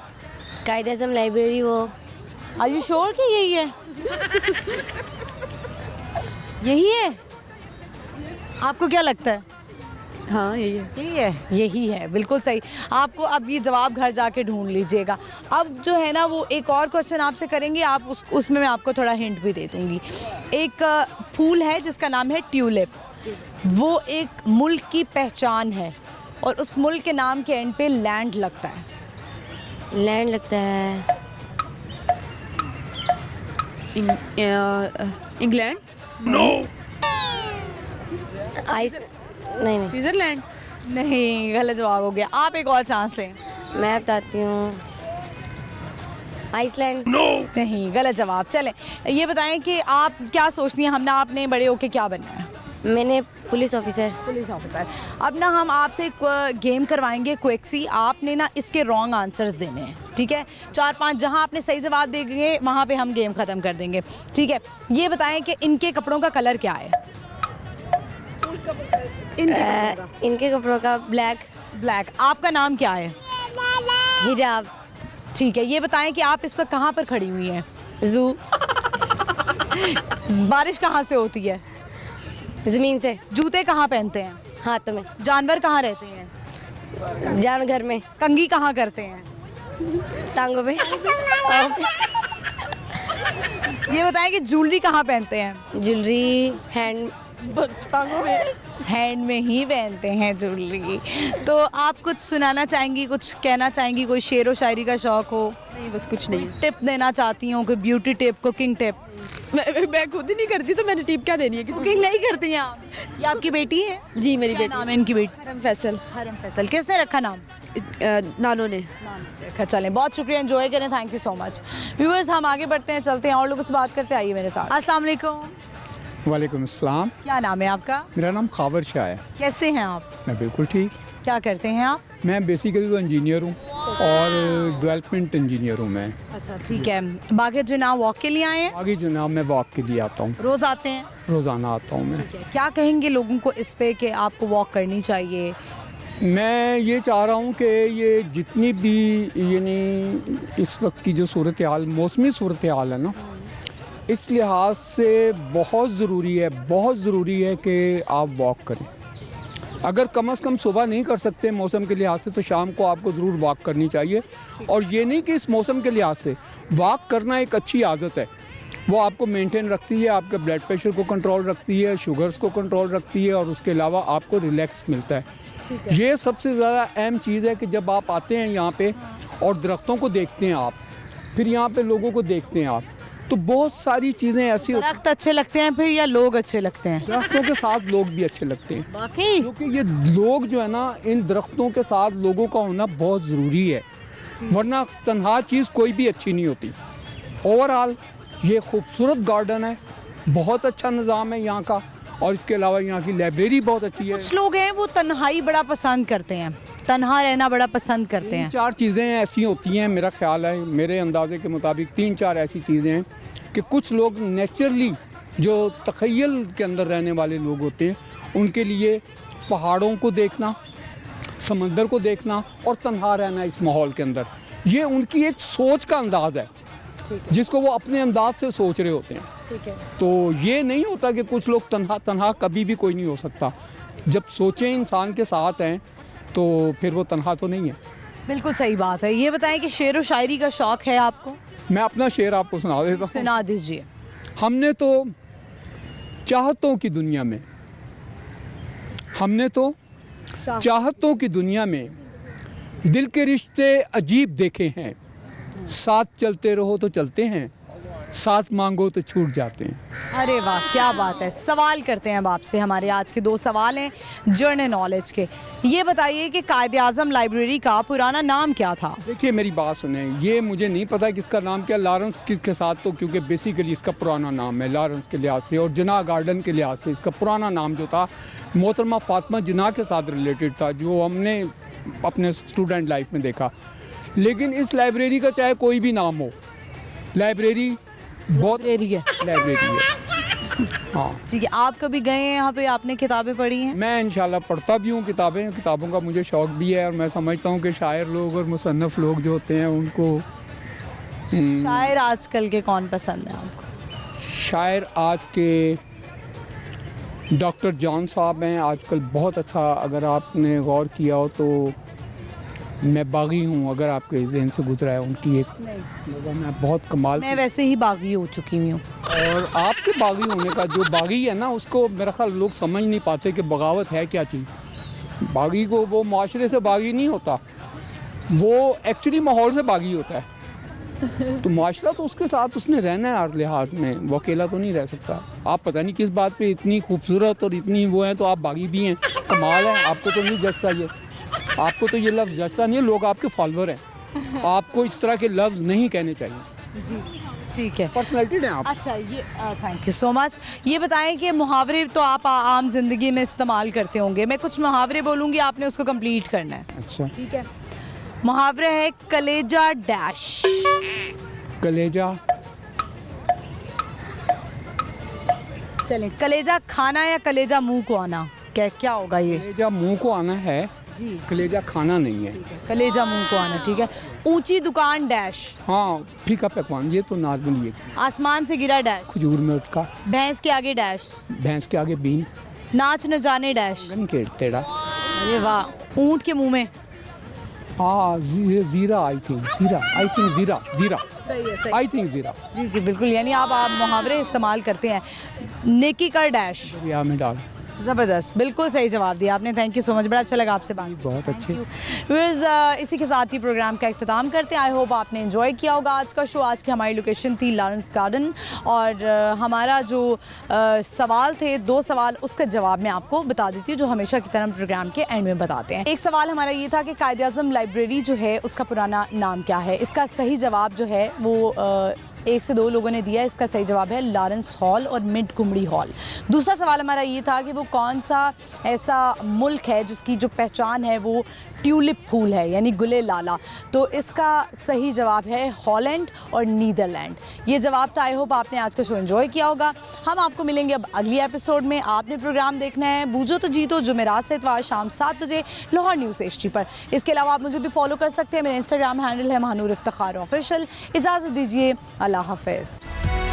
कायद-ए-आज़म लाइब्रेरी वो, आर यू श्योर कि यही है? यही है? आपको क्या लगता है? हाँ यही है। यही है, बिल्कुल सही। आपको अब ये जवाब घर जाके ढूंढ लीजिएगा। अब जो है ना वो एक और क्वेश्चन आपसे करेंगे, आप उसमें मैं आपको थोड़ा हिंट भी दे दूंगी। एक फूल है जिसका नाम है ट्यूलिप, वो एक मुल्क की पहचान है और उस मुल्क के नाम के एंड पे लैंड लगता है। लैंड लगता है इंग्लैंड। आइस नहीं स्विट्जरलैंड। नहीं, गलत जवाब हो गया। आप एक और चांस लें। मैं बताती हूँ, आइसलैंड। नहीं, गलत जवाब। चलें, ये बताएं कि आप क्या सोचती हैं, हमने आपने बड़े होके क्या बनना है? मैंने पुलिस ऑफिसर। Police officer. अब ना हम आपसे एक गेम करवाएंगे क्विक सी। आपने ना इसके रॉन्ग आंसर्स देने हैं, ठीक है? 4-5 जहां आपने सही जवाब देंगे वहां पे हम गेम ख़त्म कर देंगे, ठीक है? ये बताएं कि इनके कपड़ों का कलर क्या है? इनके कपड़ों का ब्लैक। आपका नाम क्या है? हिजाब। ठीक है, ये बताएं कि आप इस वक्त कहाँ पर खड़ी हुई हैं? जू। बारिश कहाँ से होती है? ज़मीन से। जूते कहाँ पहनते हैं? हाथों में। जानवर कहाँ रहते हैं? जान घर में। कंघी कहाँ करते हैं? टांगों पे। ये बताएं कि ज्वेलरी कहाँ पहनते हैं? ज्वेलरी हैंड हैंड में ही पहनते हैं ज्वेलरी। तो आप कुछ सुनाना चाहेंगी, कुछ कहना चाहेंगी? कोई शेर व शायरी का शौक हो? नहीं, बस कुछ नहीं। टिप देना चाहती हूँ, कोई ब्यूटी टिप, कुकिंग टिप? मैं खुद ही नहीं करती तो मैंने टिप क्या देनी है? कुकिंग नहीं करती हैं आप? ये आपकी बेटी है? जी मेरी क्या बेटी। नाम है इनकी बेटी? हरम फैसल। हरम फैसल। किसने रखा नाम? नानों ने। रखा। चलें, बहुत शुक्रिया, एंजॉय करें, thank you so much. Viewers, हम आगे बढ़ते हैं, चलते हैं और लोगों से बात करते हैं। आइए मेरे साथ। अस्सलाम वालेकुम। वालेकुम अस्सलाम। क्या नाम है आपका? मेरा नाम खावर शाह है। कैसे हैं आप? मैं बिल्कुल ठीक। क्या करते हैं आप? मैं बेसिकली तो इंजीनियर हूँ और डेवलपमेंट इंजीनियर हूँ मैं। अच्छा, ठीक है। बागे जुनाब वॉक के लिए आए हैं? आगे जनाब मैं वॉक के लिए आता हूँ, रोज़ आते हैं? रोज़ाना आता हूँ मैं। क्या कहेंगे लोगों को इस पे कि आपको वॉक करनी चाहिए? मैं ये चाह रहा हूँ कि ये जितनी भी यानी इस वक्त की जो सूरत हाल, मौसमी सूरत हाल है ना, इस लिहाज से बहुत ज़रूरी है कि आप वॉक करें। अगर कम से कम सुबह नहीं कर सकते मौसम के लिहाज से तो शाम को आपको ज़रूर वॉक करनी चाहिए। और ये नहीं कि इस मौसम के लिहाज से वॉक करना एक अच्छी आदत है, वो आपको मेंटेन रखती है, आपके ब्लड प्रेशर को कंट्रोल रखती है, शुगर्स को कंट्रोल रखती है और उसके अलावा आपको रिलैक्स मिलता है। ये सबसे ज़्यादा अहम चीज़ है कि जब आप आते हैं यहाँ पे और दरख्तों को देखते हैं आप, फिर यहाँ पे लोगों को देखते हैं आप, तो बहुत सारी चीज़ें ऐसी होती हैं। दरख्त अच्छे लगते हैं फिर या लोग अच्छे लगते हैं? दरख्तों के साथ लोग भी अच्छे लगते हैं वाकई, क्योंकि ये लोग जो है ना, इन दरख्तों के साथ लोगों का होना बहुत ज़रूरी है, वरना तन्हा चीज़ कोई भी अच्छी नहीं होती। ओवरऑल ये खूबसूरत गार्डन है, बहुत अच्छा निज़ाम है यहाँ का, और इसके अलावा यहाँ की लाइब्रेरी बहुत अच्छी है। कुछ लोग हैं वो तन्हाई बड़ा पसंद करते हैं, तन्हा रहना बड़ा पसंद करते हैं। 3-4 चीज़ें ऐसी होती हैं, मेरा ख्याल है, मेरे अंदाजे के मुताबिक 3-4 ऐसी चीज़ें हैं कि कुछ लोग नेचुरली जो तख़य्युल के अंदर रहने वाले लोग होते हैं, उनके लिए पहाड़ों को देखना, समंदर को देखना और तन्हा रहना इस माहौल के अंदर, ये उनकी एक सोच का अंदाज़ है जिसको वो अपने अंदाज से सोच रहे होते हैं। ठीक है। तो ये नहीं होता कि कुछ लोग तन्हा कभी भी कोई नहीं हो सकता। जब सोचें इंसान के साथ हैं तो फिर वो तन्हा तो नहीं है। बिल्कुल सही बात है। ये बताएं कि शेर व शायरी का शौक़ है आपको? मैं अपना शेर आपको सुना देता हूँ। सुना दीजिए। हमने तो चाहतों की दुनिया में, हमने तो चाहतों की दुनिया में दिल के रिश्ते अजीब देखे हैं, साथ चलते रहो तो चलते हैं, साथ मांगो तो छूट जाते हैं। अरे वाह, क्या बात है। सवाल करते हैं अब आपसे, हमारे आज के 2 सवाल हैं जर्नल नॉलेज के। ये बताइए कि कायद-ए-आज़म लाइब्रेरी का पुराना नाम क्या था? देखिए मेरी बात सुने, ये मुझे नहीं पता कि इसका नाम क्या, लॉरेंस किसके साथ, तो क्योंकि बेसिकली इसका पुराना नाम है लॉरेंस के लिहाज से, और जिन्ना गार्डन के लिहाज से इसका पुराना नाम जो था मोहतरमा फातिमा जिन्ना के साथ रिलेटेड था, जो हमने अपने स्टूडेंट लाइफ में देखा। लेकिन इस लाइब्रेरी का चाहे कोई भी नाम हो, लाइब्रेरी बहुत लाइब्रेरी है। हाँ ठीक है। आप कभी गए हैं यहाँ पे, आपने किताबें पढ़ी हैं? मैं इंशाल्लाह पढ़ता भी हूँ किताबों का मुझे शौक़ भी है, और मैं समझता हूँ कि शायर लोग और मुसन्नफ़ लोग जो होते हैं उनको शायर आजकल के कौन पसंद है आपको? शायर आज के डॉक्टर जॉन साहब हैं आजकल बहुत अच्छा, अगर आपने गौर किया हो तो मैं बागी हूँ, अगर आपके जहन से गुजरा है उनकी एक नज़म है बहुत कमाल मैं वैसे ही बागी हो चुकी हुई हूँ। और आपके बागी होने का, जो बागी है ना उसको मेरा ख्याल लोग समझ नहीं पाते कि बगावत है क्या चीज़। बागी को वो माशरे से बागी नहीं होता, वो एक्चुअली माहौल से बागी होता है। तो माशरा तो उसके साथ उसने रहना है हर लिहाज में, वो अकेला तो नहीं रह सकता। आप पता नहीं किस बात पे इतनी खूबसूरत और इतनी वो है, तो आप बागी भी हैं, कमाल है। आपको तो नहीं जचता ये, आपको तो ये लफ्ज़ जचता नहीं है, लोग आपके फॉलोअर हैं, आपको इस तरह के लफ्ज़ नहीं कहने चाहिए जी, ठीक है, पर्सनैलिटी हैं आप। अच्छा, ये थैंक यू सो मच। ये बताएं कि मुहावरे तो आप आम जिंदगी में इस्तेमाल करते होंगे, मैं कुछ मुहावरे बोलूँगी, आपने उसको कंप्लीट करना है। अच्छा ठीक है। मुहावरा है कलेजा डैश। कलेजा, चलें, कलेजा खाना या कलेजा मुंह को आना, क्या होगा ये? कलेजा मुंह को आना है जी, कलेजा खाना नहीं है। कलेजा मुंह को आना, ठीक है। ऊंची दुकान डैश। हाँ, फीका पकवान, ये तो नाज़, आसमान से गिरा डैश। खजूर में उठका, भैंस के आगे डैश। भैंस के आगे बीन, नाच न जाने डैश। टेढ़ा। अरे वाह। ऊंट के मुंह में। हाँ, जीरा, आई थिंक जीरा, सही है, सही। आई थिंक जीरा। जी जी बिल्कुल, यानी आप मुहावरे इस्तेमाल करते हैं। नेकी कर डैश। दरिया में डाल। ज़बरदस्त, बिल्कुल सही जवाब दिया आपने, थैंक यू सो मच, बड़ा अच्छा लगा आपसे बात। बहुत अच्छे। व्यूअर्स, इसी के साथ ही प्रोग्राम का इख्तिताम करते हैं। आई होप आपने एंजॉय किया होगा आज का शो। आज की हमारी लोकेशन थी लॉरेंस गार्डन, और हमारा जो सवाल थे, 2 सवाल, उसका जवाब मैं आपको बता देती हूँ, जो हमेशा की तरह प्रोग्राम के एंड में बताते हैं। एक सवाल हमारा ये था कि कायद-ए-आज़म लाइब्रेरी जो है उसका पुराना नाम क्या है। इसका सही जवाब जो है वो 1 से 2 लोगों ने दिया। इसका सही जवाब है लॉरेंस हॉल और मिड कुमड़ी हॉल। दूसरा सवाल हमारा ये था कि वो कौन सा ऐसा मुल्क है जिसकी जो पहचान है वो ट्यूलिप फूल है, यानी गुले लाला। तो इसका सही जवाब है हॉलैंड और नीदरलैंड। ये जवाब था। आई होप आपने आज का शो एंजॉय किया होगा। हम आपको मिलेंगे अब अगली एपिसोड में। आपने प्रोग्राम देखना है बूझो तो जीतो, जुमेरात से इतवार शाम 7 बजे लाहौर न्यूज़ HD पर। इसके अलावा आप मुझे भी फॉलो कर सकते हैं, मेरा इंस्टाग्राम हैंडल है महानूर इफ्तिखार ऑफिशियल। इजाज़त दीजिए, अल्लाह हाफ़िज़।